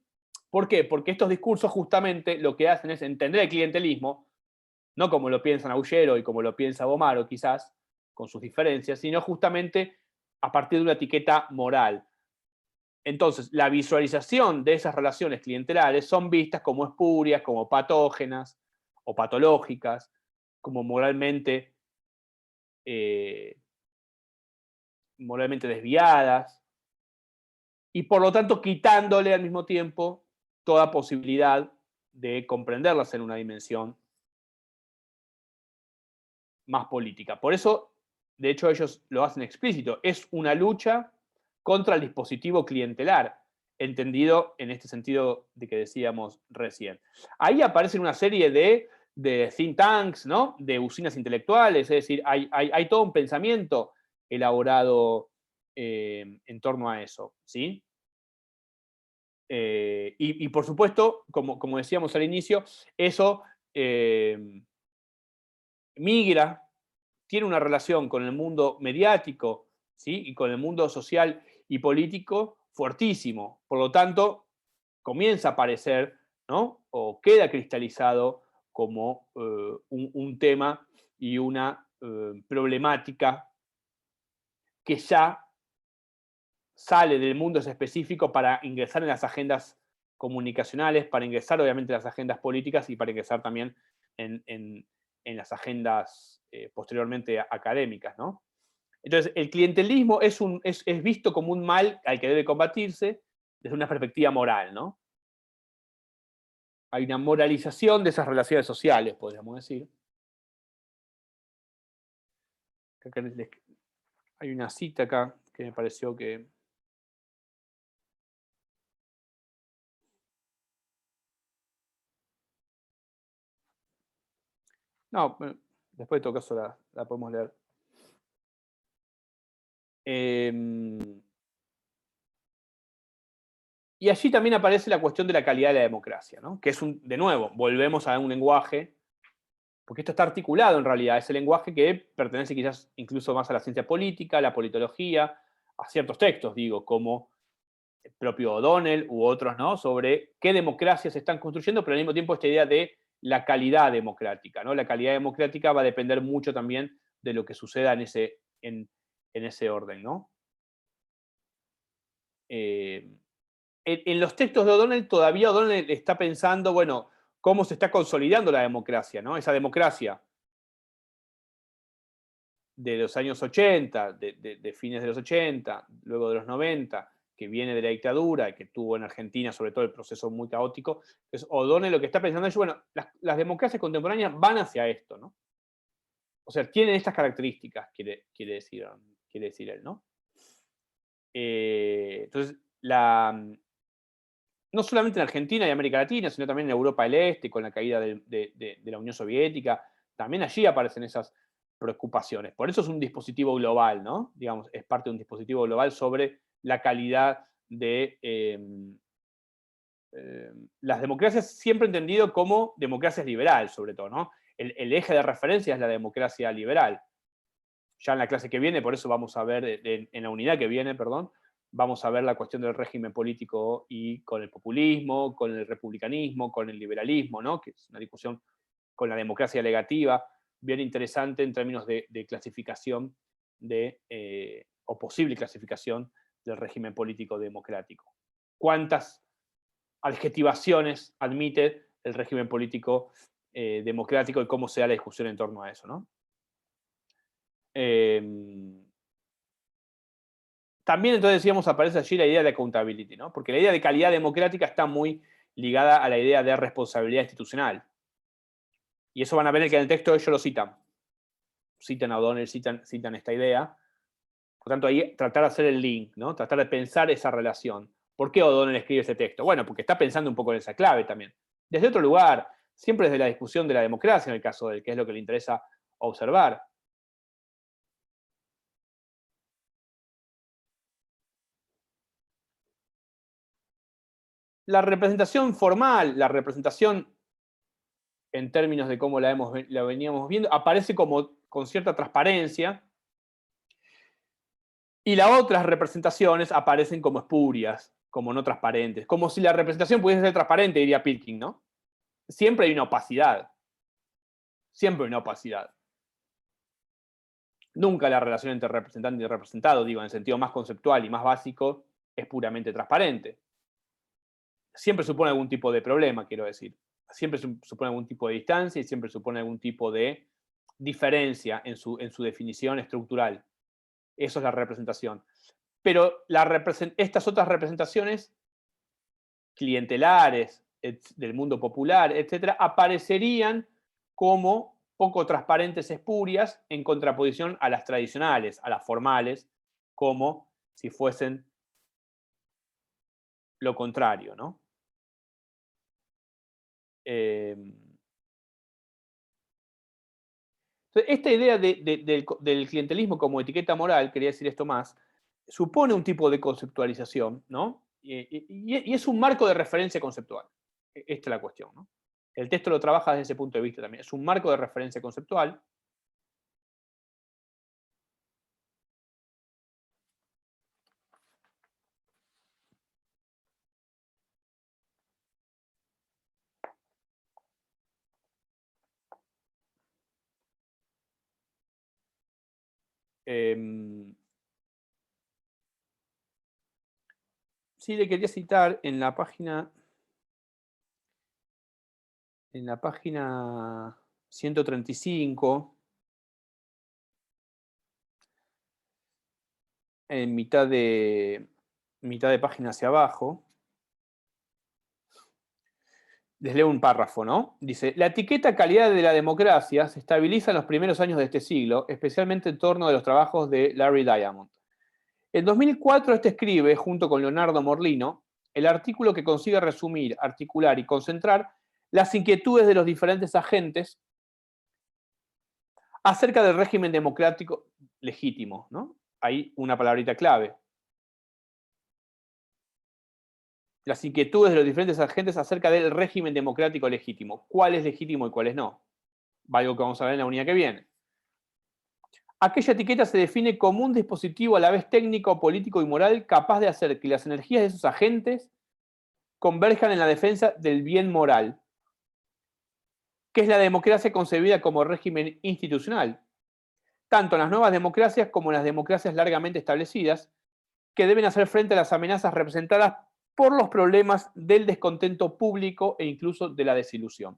¿Por qué? Porque estos discursos justamente lo que hacen es entender el clientelismo, no como lo piensa Aullero y como lo piensa Bomaro quizás, con sus diferencias, sino justamente a partir de una etiqueta moral. Entonces, la visualización de esas relaciones clientelares son vistas como espurias, como patógenas o patológicas, como moralmente desviadas, y por lo tanto quitándole al mismo tiempo toda posibilidad de comprenderlas en una dimensión más política. Por eso, de hecho, ellos lo hacen explícito, es una lucha contra el dispositivo clientelar, entendido en este sentido de que decíamos recién. Ahí aparecen una serie de think tanks, ¿no? De usinas intelectuales, es decir, hay todo un pensamiento elaborado en torno a eso, ¿sí? Y por supuesto, como decíamos al inicio, eso migra, tiene una relación con el mundo mediático, ¿sí? Y con el mundo social y político fuertísimo. Por lo tanto, comienza a aparecer, ¿no? O queda cristalizado como un tema y una problemática que ya sale del mundo específico para ingresar en las agendas comunicacionales para ingresar obviamente en las agendas políticas y para ingresar también en las agendas posteriormente académicas, ¿no? Entonces, el clientelismo es visto como un mal al que debe combatirse desde una perspectiva moral, ¿no? Hay una moralización de esas relaciones sociales, podríamos decir. Hay una cita acá que me pareció que... No, después de todo caso la podemos leer. Y allí también aparece la cuestión de la calidad de la democracia, ¿no? Que es de nuevo, volvemos a un lenguaje, porque esto está articulado en realidad, es el lenguaje que pertenece quizás incluso más a la ciencia política, a la politología, a ciertos textos, digo, como el propio O'Donnell u otros, ¿no? Sobre qué democracias se están construyendo, pero al mismo tiempo esta idea de la calidad democrática, ¿no? La calidad democrática va a depender mucho también de lo que suceda en ese orden, ¿no? En los textos de O'Donnell, todavía O'Donnell está pensando, bueno, cómo se está consolidando la democracia, ¿no? Esa democracia de los años 80, de fines de los 80, luego de los 90, que viene de la dictadura y que tuvo en Argentina, sobre todo, el proceso muy caótico. Entonces, O'Donnell lo que está pensando es, bueno, las democracias contemporáneas van hacia esto, ¿no? O sea, tienen estas características, quiere decir él, ¿no? Entonces, no solamente en Argentina y América Latina, sino también en Europa del Este, con la caída de la Unión Soviética, también allí aparecen esas preocupaciones. Por eso es un dispositivo global, ¿no? Digamos, es parte de un dispositivo global sobre la calidad de las democracias, siempre entendido como democracias liberales, sobre todo, ¿no? El eje de referencia es la democracia liberal. Ya en la clase que viene, por eso vamos a ver, en la unidad que viene, perdón, vamos a ver la cuestión del régimen político y con el populismo, con el republicanismo, con el liberalismo, ¿no? Que es una discusión con la democracia legativa, bien interesante en términos de clasificación o posible clasificación del régimen político democrático. ¿Cuántas adjetivaciones admite el régimen político democrático y cómo se da la discusión en torno a eso, ¿no? También entonces decíamos, aparece allí la idea de accountability, ¿no? Porque la idea de calidad democrática está muy ligada a la idea de responsabilidad institucional. Y eso van a ver que en el texto ellos lo citan. Citan a O'Donnell, citan esta idea. Por tanto, ahí tratar de hacer el link, ¿no? Tratar de pensar esa relación. ¿Por qué O'Donnell escribe ese texto? Bueno, porque está pensando un poco en esa clave también. Desde otro lugar, siempre desde la discusión de la democracia, en el caso del que es lo que le interesa observar. La representación formal, la representación en términos de cómo la veníamos viendo, aparece como con cierta transparencia, y las otras representaciones aparecen como espurias, como no transparentes, como si la representación pudiese ser transparente, diría Pilking, ¿no? Siempre hay una opacidad, siempre hay una opacidad. Nunca la relación entre representante y representado, digo, en el sentido más conceptual y más básico, es puramente transparente. Siempre supone algún tipo de problema, quiero decir. Siempre supone algún tipo de distancia y siempre supone algún tipo de diferencia en su definición estructural. Eso es la representación. Pero estas otras representaciones clientelares, del mundo popular, etcétera, aparecerían como poco transparentes, espurias, en contraposición a las tradicionales, a las formales, como si fuesen lo contrario, ¿no? Esta idea del clientelismo como etiqueta moral, quería decir esto más, supone un tipo de conceptualización, ¿no? Y es un marco de referencia conceptual. Esta es la cuestión, ¿no? El texto lo trabaja desde ese punto de vista también. Es un marco de referencia conceptual. Sí, le quería citar en la página en la página 135, en mitad de página hacia abajo, les leo un párrafo, ¿no? Dice, la etiqueta calidad de la democracia se estabiliza en los primeros años de este siglo, especialmente en torno de los trabajos de Larry Diamond. En 2004 este escribe, junto con Leonardo Morlino, el artículo que consigue resumir, articular y concentrar las inquietudes de los diferentes agentes acerca del régimen democrático legítimo, ¿no? Hay una palabrita clave. Las inquietudes de los diferentes agentes acerca del régimen democrático legítimo. ¿Cuál es legítimo y cuál es no? Algo que vamos a ver en la unidad que viene. Aquella etiqueta se define como un dispositivo a la vez técnico, político y moral capaz de hacer que las energías de esos agentes converjan en la defensa del bien moral, que es la democracia concebida como régimen institucional, tanto en las nuevas democracias como en las democracias largamente establecidas, que deben hacer frente a las amenazas representadas por los problemas del descontento público e incluso de la desilusión.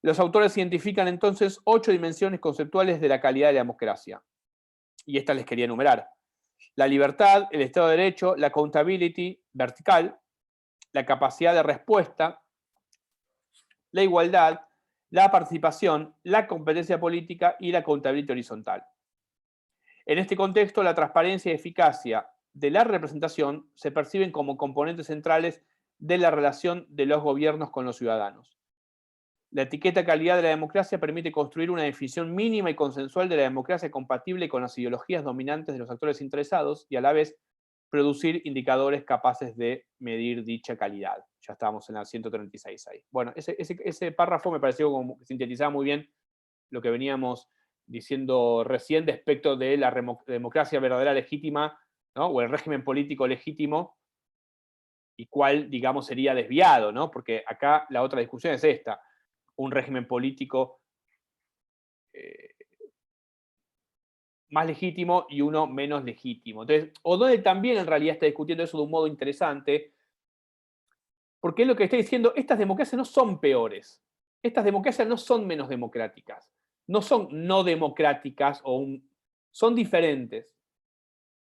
Los autores identifican entonces 8 dimensiones conceptuales de la calidad de la democracia, y estas les quería enumerar. La libertad, el Estado de Derecho, la accountability vertical, la capacidad de respuesta, la igualdad, la participación, la competencia política y la accountability horizontal. En este contexto, la transparencia y eficacia de la representación se perciben como componentes centrales de la relación de los gobiernos con los ciudadanos. La etiqueta calidad de la democracia permite construir una definición mínima y consensual de la democracia compatible con las ideologías dominantes de los actores interesados y a la vez producir indicadores capaces de medir dicha calidad. Ya estábamos en la 136 ahí. Bueno, ese párrafo me pareció como que sintetizaba muy bien lo que veníamos diciendo recién respecto de la democracia verdadera legítima, ¿no? O el régimen político legítimo y cuál, digamos, sería desviado, ¿no? Porque acá la otra discusión es esta, un régimen político más legítimo y uno menos legítimo. Entonces, O'Donnell también en realidad está discutiendo eso de un modo interesante, porque es lo que está diciendo, estas democracias no son peores, estas democracias no son menos democráticas, no son no democráticas, son diferentes,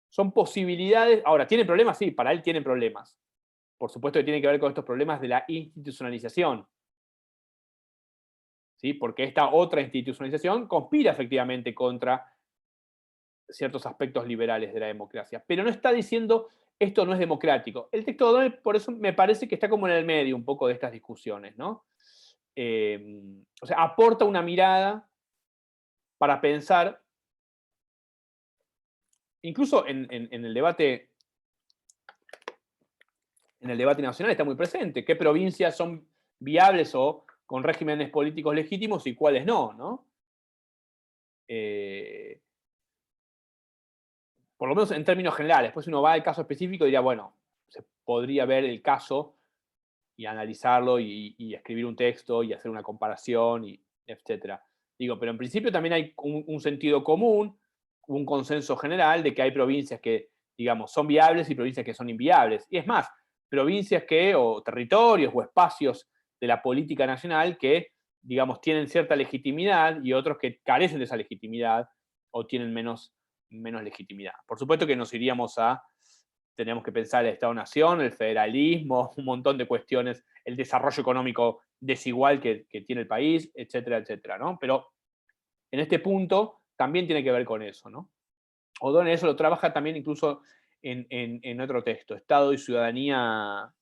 son posibilidades. Ahora, ¿tienen problemas? Sí, para él tienen problemas. Por supuesto que tiene que ver con estos problemas de la institucionalización. ¿Sí? Porque esta otra institucionalización conspira efectivamente contra ciertos aspectos liberales de la democracia. Pero no está diciendo esto no es democrático. El texto de O'Donnell, por eso me parece que está como en el medio un poco de estas discusiones, ¿no? O sea, aporta una mirada para pensar, incluso en el debate nacional está muy presente, qué provincias son viables o con regímenes políticos legítimos y cuáles no, ¿no? Por lo menos en términos generales. Después uno va al caso específico y diría, bueno, se podría ver el caso y analizarlo y escribir un texto y hacer una comparación, y etcétera. Digo, pero en principio también hay un sentido común, un consenso general de que hay provincias que, digamos, son viables y provincias que son inviables. Y es más, provincias o territorios o espacios de la política nacional que, digamos, tienen cierta legitimidad y otros que carecen de esa legitimidad o tienen menos legitimidad. Por supuesto que nos iríamos tenemos que pensar el Estado-Nación, el federalismo, un montón de cuestiones, el desarrollo económico desigual que tiene el país, etcétera, etcétera, ¿no? Pero en este punto también tiene que ver con eso, ¿no? O'Donnell eso lo trabaja también incluso en otro texto, Estado y Ciudadanía,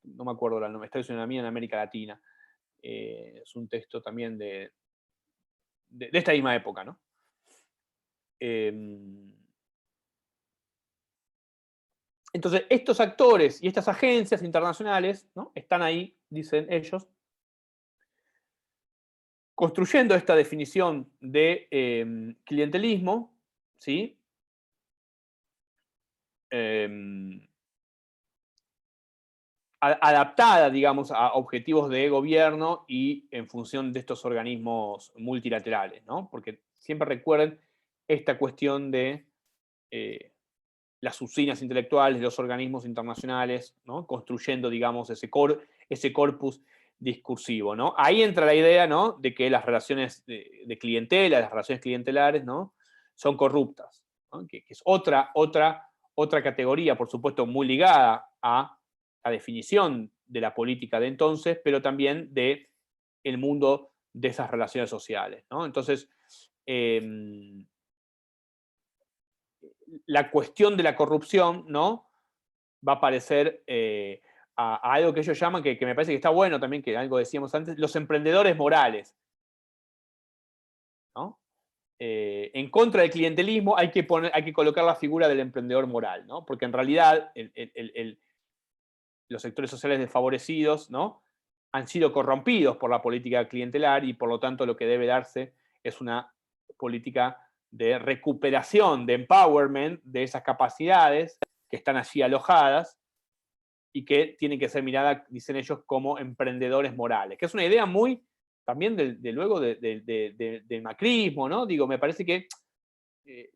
no me acuerdo el nombre, Estado y Ciudadanía en América Latina. Es un texto también de esta misma época, ¿no? Entonces, estos actores y estas agencias internacionales, ¿no? Están ahí, dicen ellos, construyendo esta definición de clientelismo, ¿sí? Adaptada, digamos, a objetivos de gobierno y en función de estos organismos multilaterales, ¿no? Porque siempre recuerden esta cuestión de las usinas intelectuales, los organismos internacionales, ¿no? Construyendo, digamos, ese corpus discursivo, ¿no? Ahí entra la idea, ¿no?, de que las relaciones de clientela, las relaciones clientelares, ¿no?, son corruptas, ¿no? Que es otra categoría, por supuesto, muy ligada a la definición de la política de entonces, pero también de el mundo de esas relaciones sociales, ¿no? Entonces, la cuestión de la corrupción, ¿no?, va a parecer a algo que ellos llaman, que me parece que está bueno también, que algo decíamos antes, los emprendedores morales, ¿no? En contra del clientelismo hay que colocar la figura del emprendedor moral, ¿no? Porque en realidad los sectores sociales desfavorecidos, ¿no?, han sido corrompidos por la política clientelar y por lo tanto lo que debe darse es una política de recuperación, de empowerment de esas capacidades que están allí alojadas y que tienen que ser miradas, dicen ellos, como emprendedores morales, que es una idea muy también luego del macrismo, ¿no? Digo, me parece que de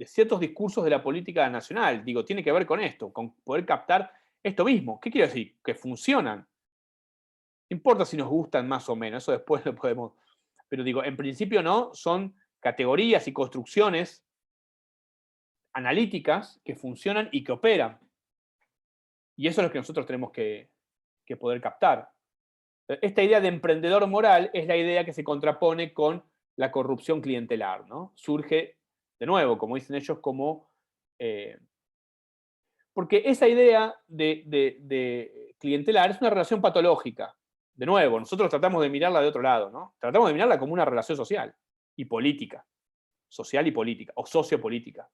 ciertos discursos de la política nacional, digo, tiene que ver con esto, con poder captar esto mismo. ¿Qué quiero decir? Que funcionan. No importa si nos gustan más o menos, eso después lo podemos, pero digo, en principio no, son categorías y construcciones analíticas que funcionan y que operan. Y eso es lo que nosotros tenemos que poder captar. Esta idea de emprendedor moral es la idea que se contrapone con la corrupción clientelar, ¿no? Surge, de nuevo, como dicen ellos, como... porque esa idea de clientelar es una relación patológica. De nuevo, nosotros tratamos de mirarla de otro lado, ¿no? Tratamos de mirarla como una relación social y política. Social y política, o sociopolítica.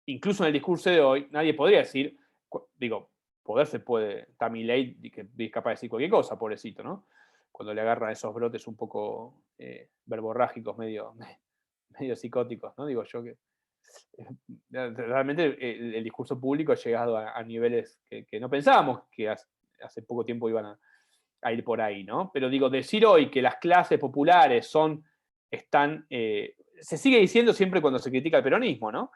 Incluso en el discurso de hoy, nadie podría decir, digo, poder se puede, está Milei que es capaz de decir cualquier cosa, pobrecito, ¿no? Cuando le agarran esos brotes un poco verborrágicos, medio psicóticos, ¿no? Digo yo que realmente el discurso público ha llegado a niveles que no pensábamos que hace poco tiempo iban a ir por ahí, ¿no? Pero digo, decir hoy que las clases populares se sigue diciendo siempre cuando se critica el peronismo, ¿no?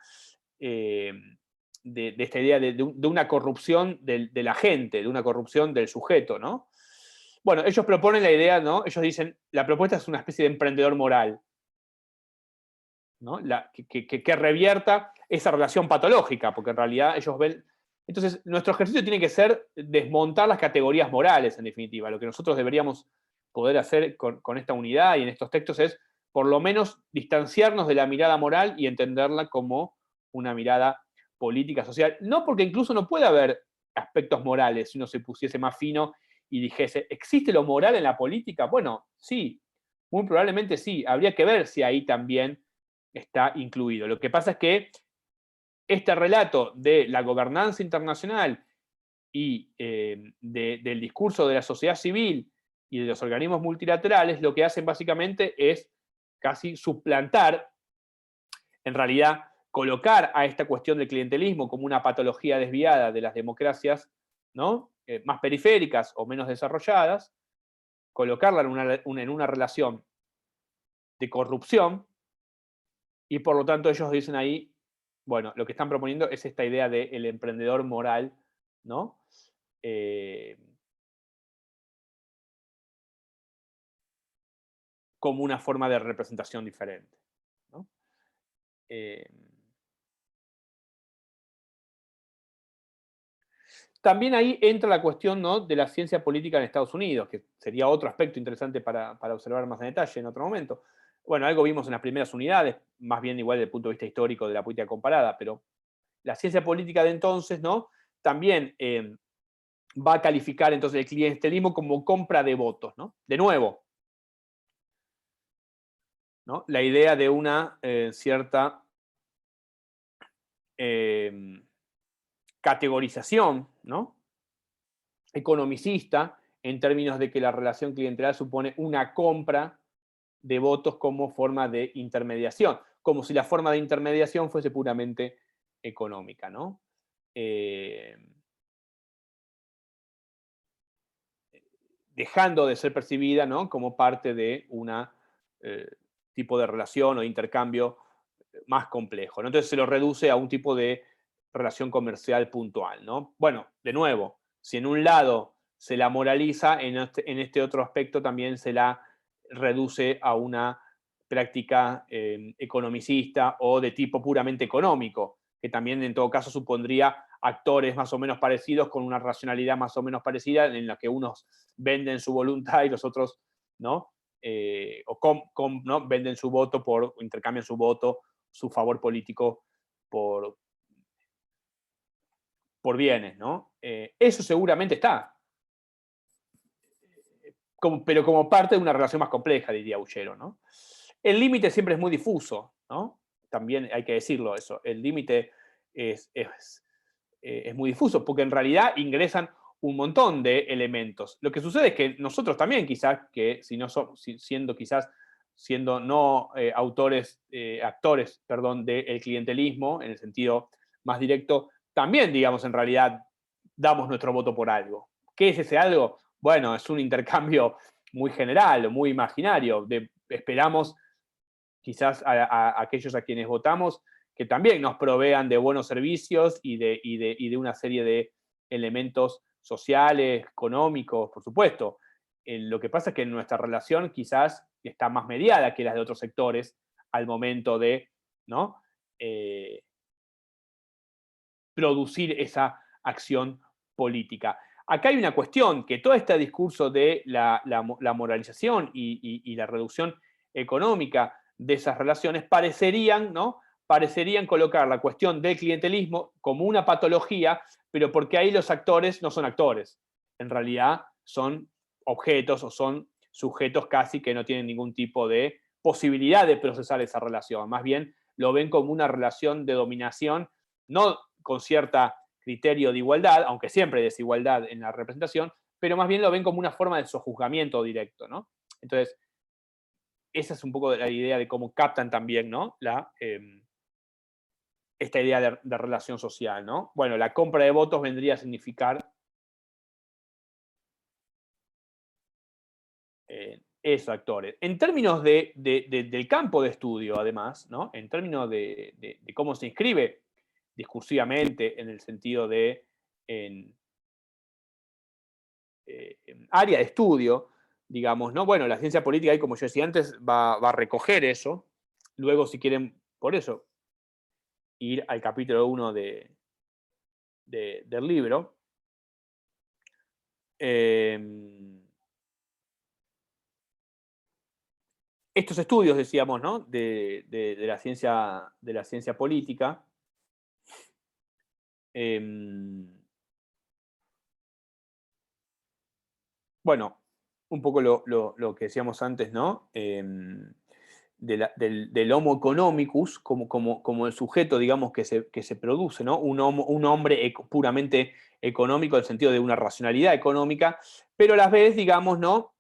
De esta idea de una corrupción de la gente, de una corrupción del sujeto, ¿no? Bueno, ellos proponen la idea, ¿no? Ellos dicen, la propuesta es una especie de emprendedor moral, ¿no? Que revierta esa relación patológica, porque en realidad ellos ven... Entonces, nuestro ejercicio tiene que ser desmontar las categorías morales, en definitiva. Lo que nosotros deberíamos poder hacer con esta unidad y en estos textos es, por lo menos, distanciarnos de la mirada moral y entenderla como una mirada política, social. No porque incluso no puede haber aspectos morales si uno se pusiese más fino y dijese, ¿existe lo moral en la política? Bueno, sí, muy probablemente sí. Habría que ver si ahí también está incluido. Lo que pasa es que este relato de la gobernanza internacional y del discurso de la sociedad civil y de los organismos multilaterales, lo que hacen básicamente es casi suplantar, en realidad, colocar a esta cuestión del clientelismo como una patología desviada de las democracias, ¿no? Más periféricas o menos desarrolladas, colocarla en una relación de corrupción, y por lo tanto ellos dicen ahí, bueno, lo que están proponiendo es esta idea del emprendedor moral, ¿no? Como una forma de representación diferente, ¿no? También ahí entra la cuestión, ¿no?, de la ciencia política en Estados Unidos, que sería otro aspecto interesante para observar más en detalle en otro momento. Bueno, algo vimos en las primeras unidades, más bien igual desde el punto de vista histórico de la política comparada, pero la ciencia política de entonces, ¿no?, también va a calificar entonces el clientelismo como compra de votos, ¿no? De nuevo, ¿no?, la idea de una cierta categorización, ¿no?, economicista, en términos de que la relación clientelar supone una compra de votos como forma de intermediación, como si la forma de intermediación fuese puramente económica, ¿no? Dejando de ser percibida, ¿no?, como parte de un tipo de relación o intercambio más complejo, ¿no? Entonces se lo reduce a un tipo de relación comercial puntual, ¿no? Bueno, de nuevo, si en un lado se la moraliza, en este otro aspecto también se la reduce a una práctica economicista o de tipo puramente económico, que también en todo caso supondría actores más o menos parecidos con una racionalidad más o menos parecida en la que unos venden su voluntad y los otros, ¿no? ¿no? Venden su voto intercambian su voto, su favor político por bienes, ¿no? Eso seguramente está, pero como parte de una relación más compleja, diría Ullero, ¿no? El límite siempre es muy difuso, ¿no? También hay que decirlo eso. El límite es muy difuso, porque en realidad ingresan un montón de elementos. Lo que sucede es que nosotros también, quizás, que si no siendo no actores, perdón, del clientelismo, en el sentido más directo, también, digamos, en realidad damos nuestro voto por algo. ¿Qué es ese algo? Bueno, es un intercambio muy general, muy imaginario. Esperamos quizás a aquellos a quienes votamos que también nos provean de buenos servicios y de una serie de elementos sociales, económicos, por supuesto. Lo que pasa es que nuestra relación quizás está más mediada que las de otros sectores al momento de, ¿no? Producir esa acción política. Acá hay una cuestión, que todo este discurso de la moralización y la reducción económica de esas relaciones parecerían, ¿no? Parecerían colocar la cuestión del clientelismo como una patología, pero porque ahí los actores no son actores. En realidad son objetos o son sujetos casi que no tienen ningún tipo de posibilidad de procesar esa relación. Más bien lo ven como una relación de dominación, no con cierta criterio de igualdad, aunque siempre hay desigualdad en la representación, pero más bien lo ven como una forma de sojuzgamiento directo, ¿no? Entonces, esa es un poco la idea de cómo captan también, ¿no? Esta idea de relación social, ¿no? Bueno, la compra de votos vendría a significar esos actores. En términos del campo de estudio, además, ¿no? En términos de cómo se inscribe discursivamente en el sentido de en área de estudio, digamos, ¿no? Bueno, la ciencia política, ahí, como yo decía antes, va a recoger eso. Luego, si quieren, por eso, ir al capítulo 1 del libro. Estos estudios, decíamos, ¿no? de la ciencia política. Bueno, un poco lo que decíamos antes, ¿no? Del homo economicus como el sujeto, digamos, que se produce, ¿no? Un hombre puramente económico en el sentido de una racionalidad económica, pero a la vez, digamos, ¿no?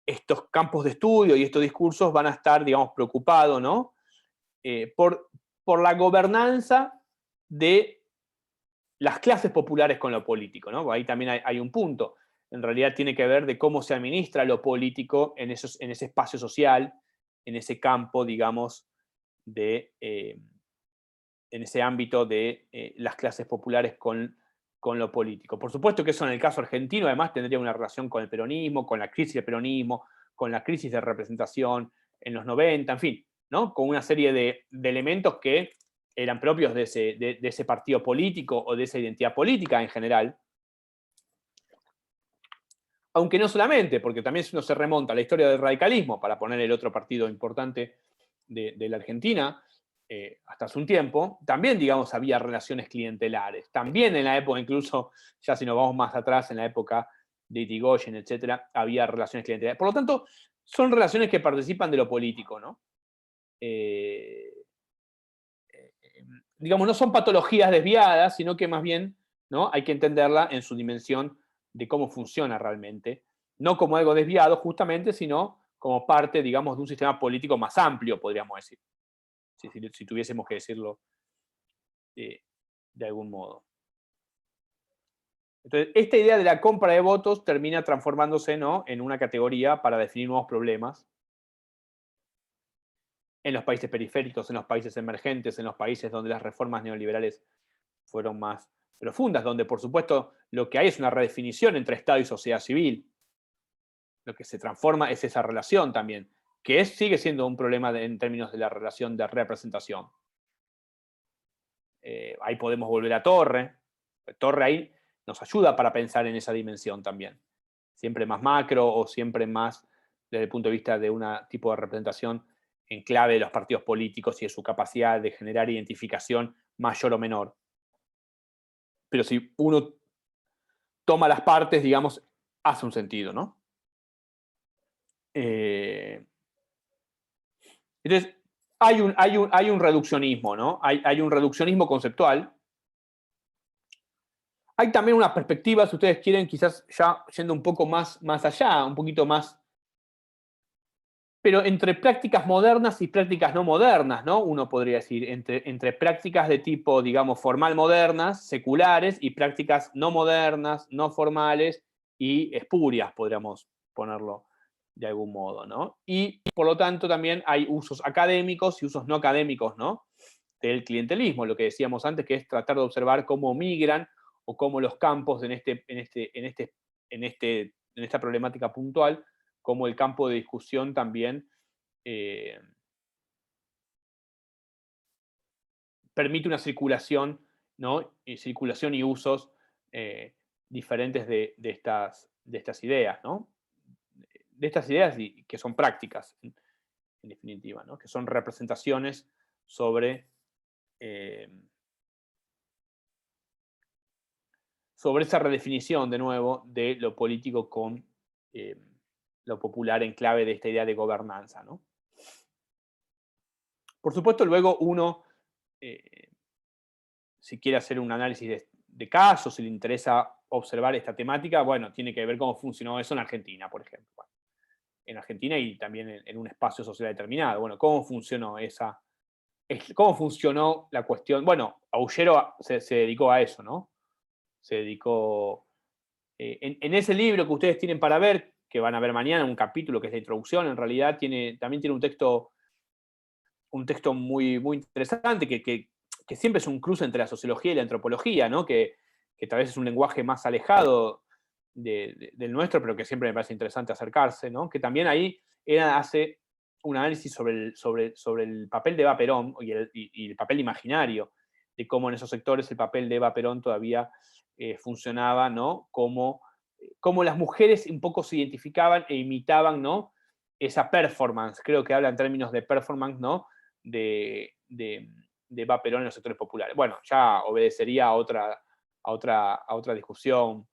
Estos campos de estudio y estos discursos van a estar, digamos, preocupados, ¿no? Por la gobernanza de las clases populares con lo político, ¿no? Ahí también hay un punto. En realidad tiene que ver de cómo se administra lo político en ese espacio social, en ese campo, digamos, en ese ámbito de las clases populares con lo político. Por supuesto que eso en el caso argentino además tendría una relación con el peronismo, con la crisis del peronismo, con la crisis de representación en los 90, en fin, ¿no? Con una serie de elementos que eran propios de ese partido político o de esa identidad política en general. Aunque no solamente, porque también si uno se remonta a la historia del radicalismo, para poner el otro partido importante de la Argentina, hasta hace un tiempo, también, digamos, había relaciones clientelares. También en la época, incluso, ya si nos vamos más atrás, en la época de Irigoyen, etcétera, había relaciones clientelares. Por lo tanto, son relaciones que participan de lo político, ¿no? Digamos, no son patologías desviadas, sino que más bien, ¿no? Hay que entenderla en su dimensión de cómo funciona realmente. No como algo desviado, justamente, sino como parte, digamos, de un sistema político más amplio, podríamos decir. Si tuviésemos que decirlo de algún modo. Entonces, esta idea de la compra de votos termina transformándose, ¿no? En una categoría para definir nuevos problemas. en los países periféricos, en los países emergentes, en los países donde las reformas neoliberales fueron más profundas, donde por supuesto lo que hay es una redefinición entre Estado y sociedad civil. Lo que se transforma es esa relación también, que sigue siendo un problema en términos de la relación de representación. Ahí podemos volver a Torre. Torre ahí nos ayuda para pensar en esa dimensión también. Siempre más macro o siempre más desde el punto de vista de un tipo de representación en clave de los partidos políticos y de su capacidad de generar identificación mayor o menor. Pero si uno toma las partes, digamos, hace un sentido, ¿no? Entonces, hay un reduccionismo, ¿no? Hay un reduccionismo conceptual. Hay también una perspectiva, si ustedes quieren, quizás ya yendo un poco más allá, un poquito más, pero entre prácticas modernas y prácticas no modernas, ¿no? Uno podría decir, entre prácticas de tipo, digamos, formal modernas, seculares, y prácticas no modernas, no formales y espurias, podríamos ponerlo de algún modo, ¿no? Y por lo tanto también hay usos académicos y usos no académicos, ¿no? Del clientelismo, lo que decíamos antes, que es tratar de observar cómo migran o cómo los campos en esta problemática puntual, como el campo de discusión también permite una circulación, ¿no? Y circulación y usos diferentes de estas ideas, ¿no? De estas ideas que son prácticas, en definitiva, ¿no? Que son representaciones sobre esa redefinición, de nuevo, de lo político con lo popular en clave de esta idea de gobernanza, ¿no? Por supuesto, luego uno, si quiere hacer un análisis de casos, si le interesa observar esta temática, bueno, tiene que ver cómo funcionó eso en Argentina, por ejemplo. Bueno, en Argentina y también en un espacio social determinado. Bueno, ¿cómo funcionó la cuestión? Bueno, Aullero se dedicó a eso, ¿no? Se dedicó en ese libro que ustedes tienen para ver, que van a ver mañana, un capítulo que es la introducción, en realidad también tiene un texto muy, muy interesante, que siempre es un cruce entre la sociología y la antropología, ¿no? Que tal vez es un lenguaje más alejado del nuestro, pero que siempre me parece interesante acercarse, ¿no? Que también ahí hace un análisis sobre el papel de Eva Perón y el papel imaginario, de cómo en esos sectores el papel de Eva Perón todavía funcionaba, ¿no? Cómo las mujeres un poco se identificaban e imitaban, ¿no? Esa performance, creo que habla en términos de performance, ¿no? De Eva Perón en los sectores populares. Bueno, ya obedecería a otra discusión.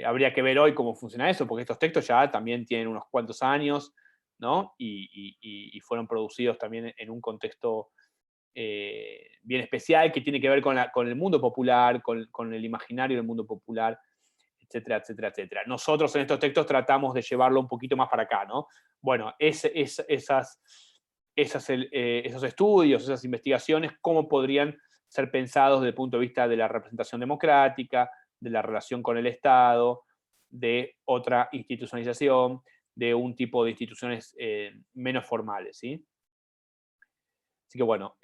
Habría que ver hoy cómo funciona eso, porque estos textos ya también tienen unos cuantos años, ¿no? Y fueron producidos también en un contexto bien especial que tiene que ver con el mundo popular, con el imaginario del mundo popular, etcétera, etcétera, etcétera. Nosotros en estos textos tratamos de llevarlo un poquito más para acá, ¿no? Bueno, esos estudios, esas investigaciones, cómo podrían ser pensados desde el punto de vista de la representación democrática, de la relación con el Estado, de otra institucionalización, de un tipo de instituciones menos formales, ¿sí? Así que bueno,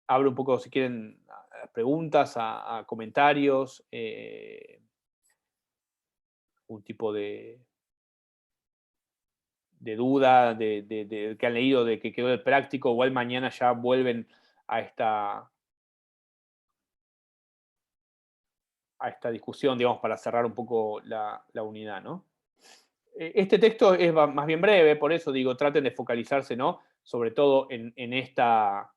abro un poco, si quieren, a preguntas, a comentarios, un tipo de duda que han leído, de que quedó de práctico, igual mañana ya vuelven a esta discusión, digamos, para cerrar un poco la unidad, ¿no? Este texto es más bien breve, por eso digo, traten de focalizarse, ¿no? Sobre todo en esta,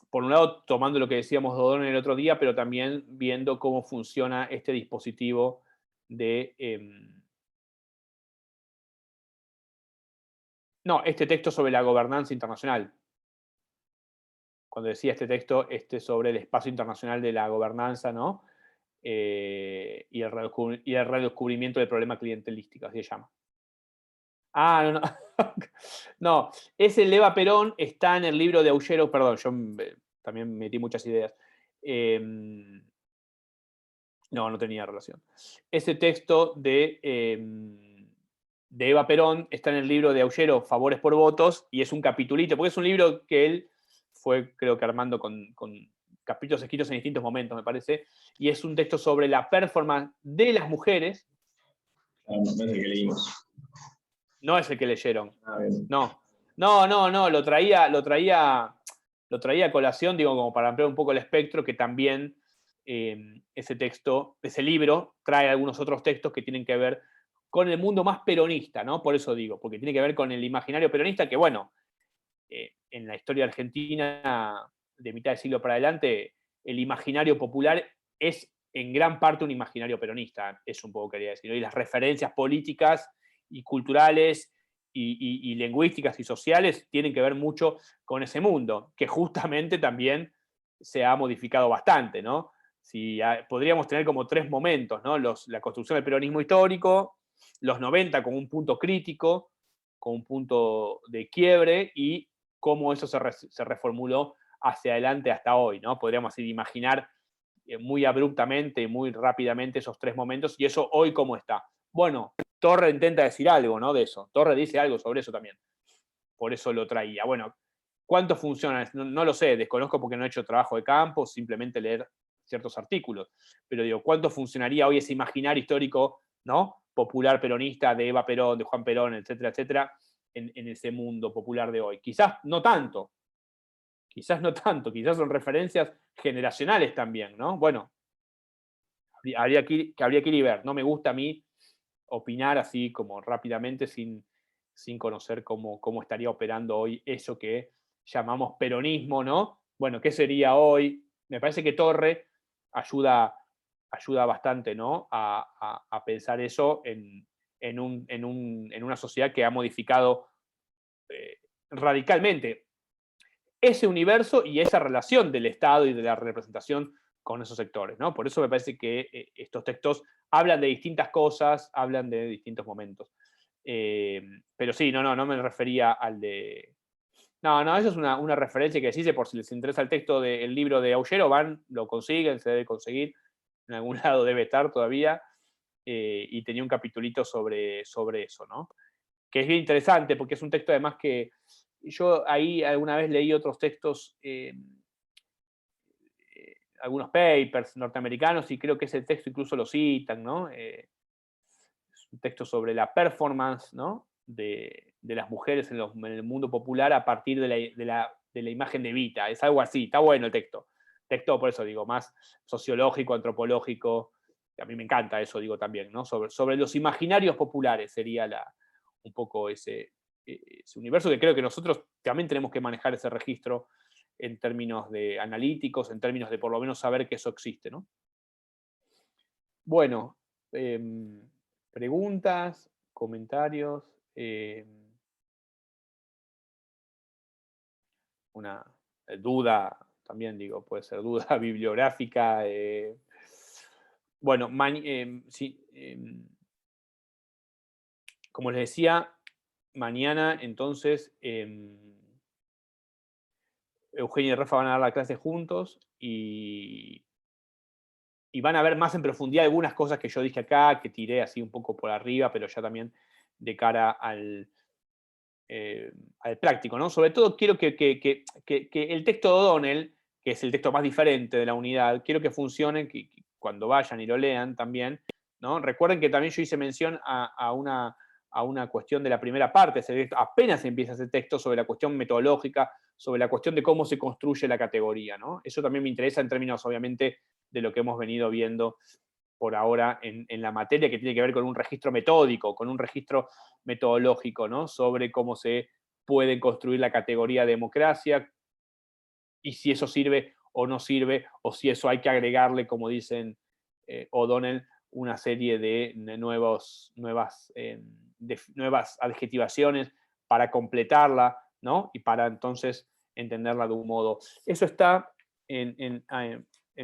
por un lado, tomando lo que decíamos de O'Donnell el otro día, pero también viendo cómo funciona este dispositivo de... no, este texto sobre la gobernanza internacional. Cuando decía este texto sobre el espacio internacional de la gobernanza, ¿no? Y el redescubrimiento del problema clientelístico, así se llama. Ah, no, no. No, ese Eva Perón está en el libro de Aullero, perdón, yo también metí muchas ideas. No tenía relación. Ese texto de Eva Perón está en el libro de Aullero, Favores por Votos, y es un capitulito, porque es un libro que él fue, creo que armando con capítulos escritos en distintos momentos, me parece, y es un texto sobre la performance de las mujeres. No es el que leímos. No es el que leyeron. Bien. No, lo traía a colación, digo, como para ampliar un poco el espectro, que también ese texto, ese libro, trae algunos otros textos que tienen que ver con el mundo más peronista, ¿no? Por eso digo, porque tiene que ver con el imaginario peronista, que bueno, en la historia argentina de mitad del siglo para adelante, el imaginario popular es en gran parte un imaginario peronista, eso un poco quería decir, ¿no? Y las referencias políticas y culturales y lingüísticas y sociales tienen que ver mucho con ese mundo, que justamente también se ha modificado bastante, ¿no? Podríamos tener como tres momentos, ¿no? La construcción del peronismo histórico, los 90 como un punto crítico, con un punto de quiebre, y cómo eso se reformuló hacia adelante hasta hoy, ¿no? Podríamos imaginar muy abruptamente y muy rápidamente esos tres momentos, y eso hoy cómo está. Bueno, Torre intenta decir algo, ¿no? De eso. Torre dice algo sobre eso también. Por eso lo traía. Bueno, ¿cuánto funciona? No lo sé, desconozco porque no he hecho trabajo de campo, simplemente leer ciertos artículos. Pero digo, ¿cuánto funcionaría hoy ese imaginario histórico, ¿no? Popular peronista de Eva Perón, de Juan Perón, etcétera, etcétera, en ese mundo popular de hoy? Quizás no tanto, quizás son referencias generacionales también, ¿no? Bueno, habría que ir y ver. No me gusta a mí opinar así como rápidamente sin conocer cómo estaría operando hoy eso que llamamos peronismo, ¿no? Bueno, ¿qué sería hoy? Me parece que Torre ayuda bastante, ¿no? A pensar eso en una sociedad que ha modificado radicalmente ese universo y esa relación del Estado y de la representación con esos sectores, ¿no? Por eso me parece que estos textos hablan de distintas cosas, hablan de distintos momentos. Pero sí, no me refería al de... No, eso es una referencia que sí, por si les interesa el texto del libro de Aullero, lo consiguen, se debe conseguir, en algún lado debe estar todavía, y tenía un capitulito sobre eso, ¿no? Que es bien interesante, porque es un texto además que yo ahí alguna vez leí otros textos, algunos papers norteamericanos, y creo que ese texto incluso lo citan, ¿no? Es un texto sobre la performance, ¿no? De las mujeres en el mundo popular a partir de la imagen de Evita. Es algo así, está bueno el texto. Texto, por eso digo, más sociológico, antropológico. A mí me encanta eso, digo también, ¿no? Sobre los imaginarios populares sería un poco ese universo, que creo que nosotros también tenemos que manejar ese registro en términos de analíticos, en términos de por lo menos saber que eso existe, ¿no? Bueno, preguntas, comentarios, una duda, también digo, puede ser duda bibliográfica. Bueno, sí, como les decía, mañana entonces Eugenia y Rafa van a dar la clase juntos y van a ver más en profundidad algunas cosas que yo dije acá, que tiré así un poco por arriba, pero ya también de cara al práctico, ¿no? Sobre todo quiero que el texto de O'Donnell, que es el texto más diferente de la unidad, quiero que funcione, que cuando vayan y lo lean también, ¿no? Recuerden que también yo hice mención a una cuestión de la primera parte, apenas empieza ese texto sobre la cuestión metodológica, sobre la cuestión de cómo se construye la categoría, ¿no? Eso también me interesa en términos, obviamente, de lo que hemos venido viendo por ahora en la materia, que tiene que ver con un registro metódico, con un registro metodológico, ¿no? Sobre cómo se puede construir la categoría democracia y si eso sirve o no sirve, o si eso hay que agregarle, como dicen O'Donnell, una serie de nuevas adjetivaciones para completarla, ¿no? Y para entonces entenderla de un modo. Eso está en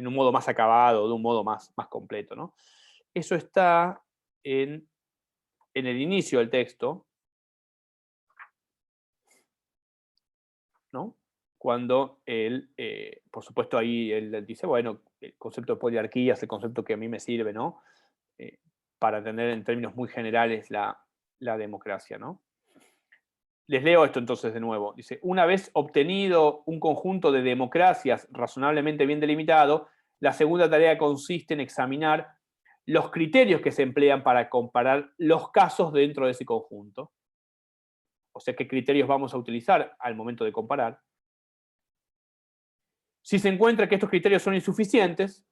un modo más acabado, de un modo más completo, ¿no? Eso está en el inicio del texto, ¿no? Cuando él, por supuesto, ahí él dice, bueno, el concepto de poliarquía es el concepto que a mí me sirve, ¿no? Para entender en términos muy generales la la democracia, ¿no? Les leo esto entonces de nuevo. Dice, una vez obtenido un conjunto de democracias razonablemente bien delimitado, la segunda tarea consiste en examinar los criterios que se emplean para comparar los casos dentro de ese conjunto. O sea, qué criterios vamos a utilizar al momento de comparar. Si se encuentra que estos criterios son insuficientes,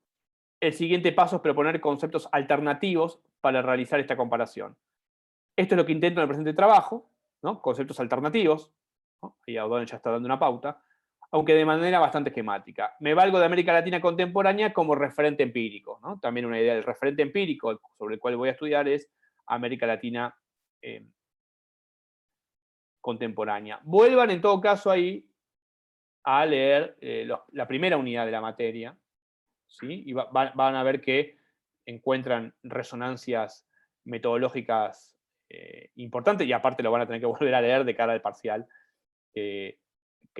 el siguiente paso es proponer conceptos alternativos para realizar esta comparación. Esto es lo que intento en el presente trabajo, ¿no? Conceptos alternativos, ¿no? Ahí O'Donnell ya está dando una pauta, aunque de manera bastante esquemática. Me valgo de América Latina contemporánea como referente empírico, ¿no? También una idea del referente empírico sobre el cual voy a estudiar es América Latina contemporánea. Vuelvan en todo caso ahí a leer la primera unidad de la materia, ¿sí? Y van a ver que encuentran resonancias metodológicas importantes, y aparte lo van a tener que volver a leer de cara al parcial que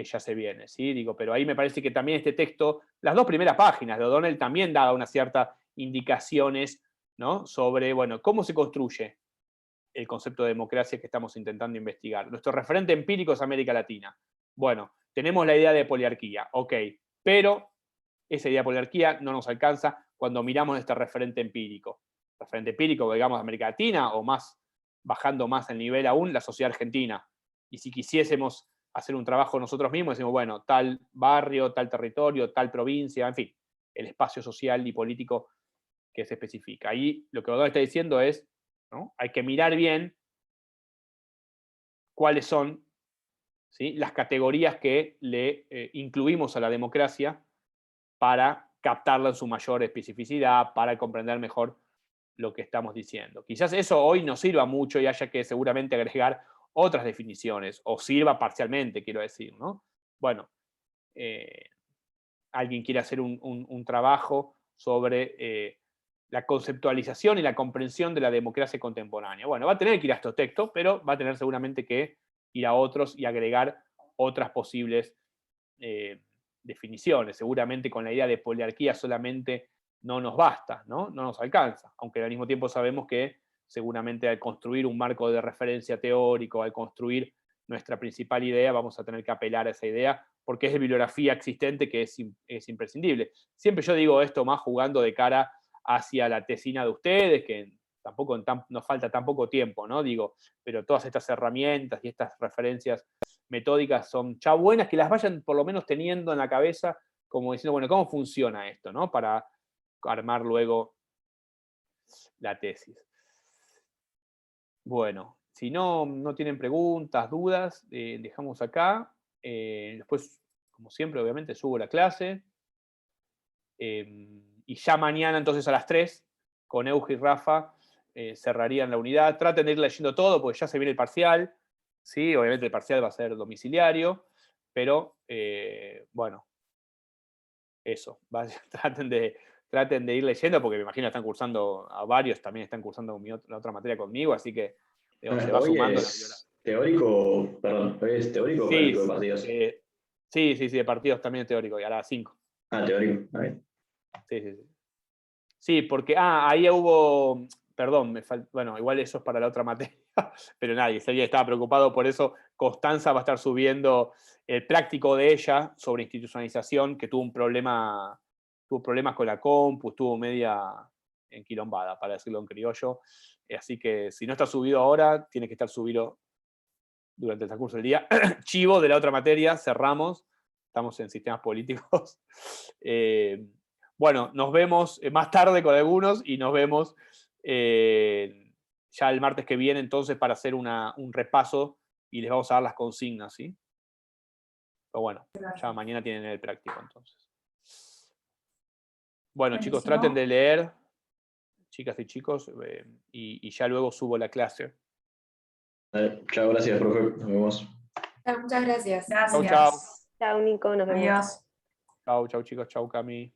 ya se viene, ¿sí? Digo, pero ahí me parece que también este texto, las dos primeras páginas de O'Donnell también daba unas ciertas indicaciones, ¿no? Sobre, bueno, cómo se construye el concepto de democracia que estamos intentando investigar. Nuestro referente empírico es América Latina. Bueno, tenemos la idea de poliarquía, ok, pero esa idea de poliarquía no nos alcanza cuando miramos este referente empírico. Referente empírico, digamos, de América Latina, o más, bajando más el nivel aún, la sociedad argentina. Y si quisiésemos hacer un trabajo nosotros mismos, decimos, bueno, tal barrio, tal territorio, tal provincia, en fin, el espacio social y político que se especifica. Ahí lo que O'Donnell está diciendo es, ¿no? Hay que mirar bien cuáles son, ¿sí?, las categorías que le incluimos a la democracia para captarla en su mayor especificidad, para comprender mejor lo que estamos diciendo. Quizás eso hoy no sirva mucho y haya que seguramente agregar otras definiciones, o sirva parcialmente, quiero decir, ¿no? Bueno, alguien quiere hacer un trabajo sobre la conceptualización y la comprensión de la democracia contemporánea. Bueno, va a tener que ir a estos textos, pero va a tener seguramente que ir a otros y agregar otras posibles definiciones. Seguramente con la idea de poliarquía solamente no nos basta, ¿no? No nos alcanza, aunque al mismo tiempo sabemos que seguramente al construir un marco de referencia teórico, al construir nuestra principal idea, vamos a tener que apelar a esa idea, porque es de bibliografía existente que es imprescindible. Siempre yo digo esto más jugando de cara hacia la tesina de ustedes, que tampoco nos falta tan poco tiempo, ¿no? Digo, pero todas estas herramientas y estas referencias metódicas son ya buenas, que las vayan por lo menos teniendo en la cabeza, como diciendo, bueno, ¿cómo funciona esto, no? Para armar luego la tesis. Bueno, si no tienen preguntas, dudas, dejamos acá. Después, como siempre, obviamente, subo la clase. Y ya mañana, entonces, a las 3, con Euge y Rafa, cerrarían la unidad. Traten de ir leyendo todo, porque ya se viene el parcial. ¿Sí? Obviamente el parcial va a ser domiciliario, pero, bueno, eso. Traten de ir leyendo, porque me imagino están cursando, a varios también están cursando la otra materia conmigo, así que se va Hoy sumando. es teórico, perdón, hoy es teórico o Sí, práctico de partidos. sí, de partidos también teórico, y a las 5. Ah, teórico, a ver. Sí. Sí, porque, ahí hubo, perdón, bueno, igual eso es para la otra materia, pero nadie estaba preocupado por eso. Constanza va a estar subiendo el práctico de ella sobre institucionalización, que tuvo problemas con la compu, estuvo media enquilombada, para decirlo en criollo. Así que si no está subido ahora, tiene que estar subido durante el transcurso del día. Chivo de la otra materia, cerramos, estamos en sistemas políticos. Bueno, nos vemos más tarde con algunos y nos vemos ya el martes que viene entonces para hacer un repaso y les vamos a dar las consignas, ¿sí? Pero bueno, ya mañana tienen el práctico entonces. Bueno, chicos, traten de leer, chicas y chicos, y ya luego subo la clase. Chao, gracias, profe. Nos vemos. Muchas gracias. Chau. Chao, Nico, nos vemos. Adiós. Chau, chicos, chau, Cami.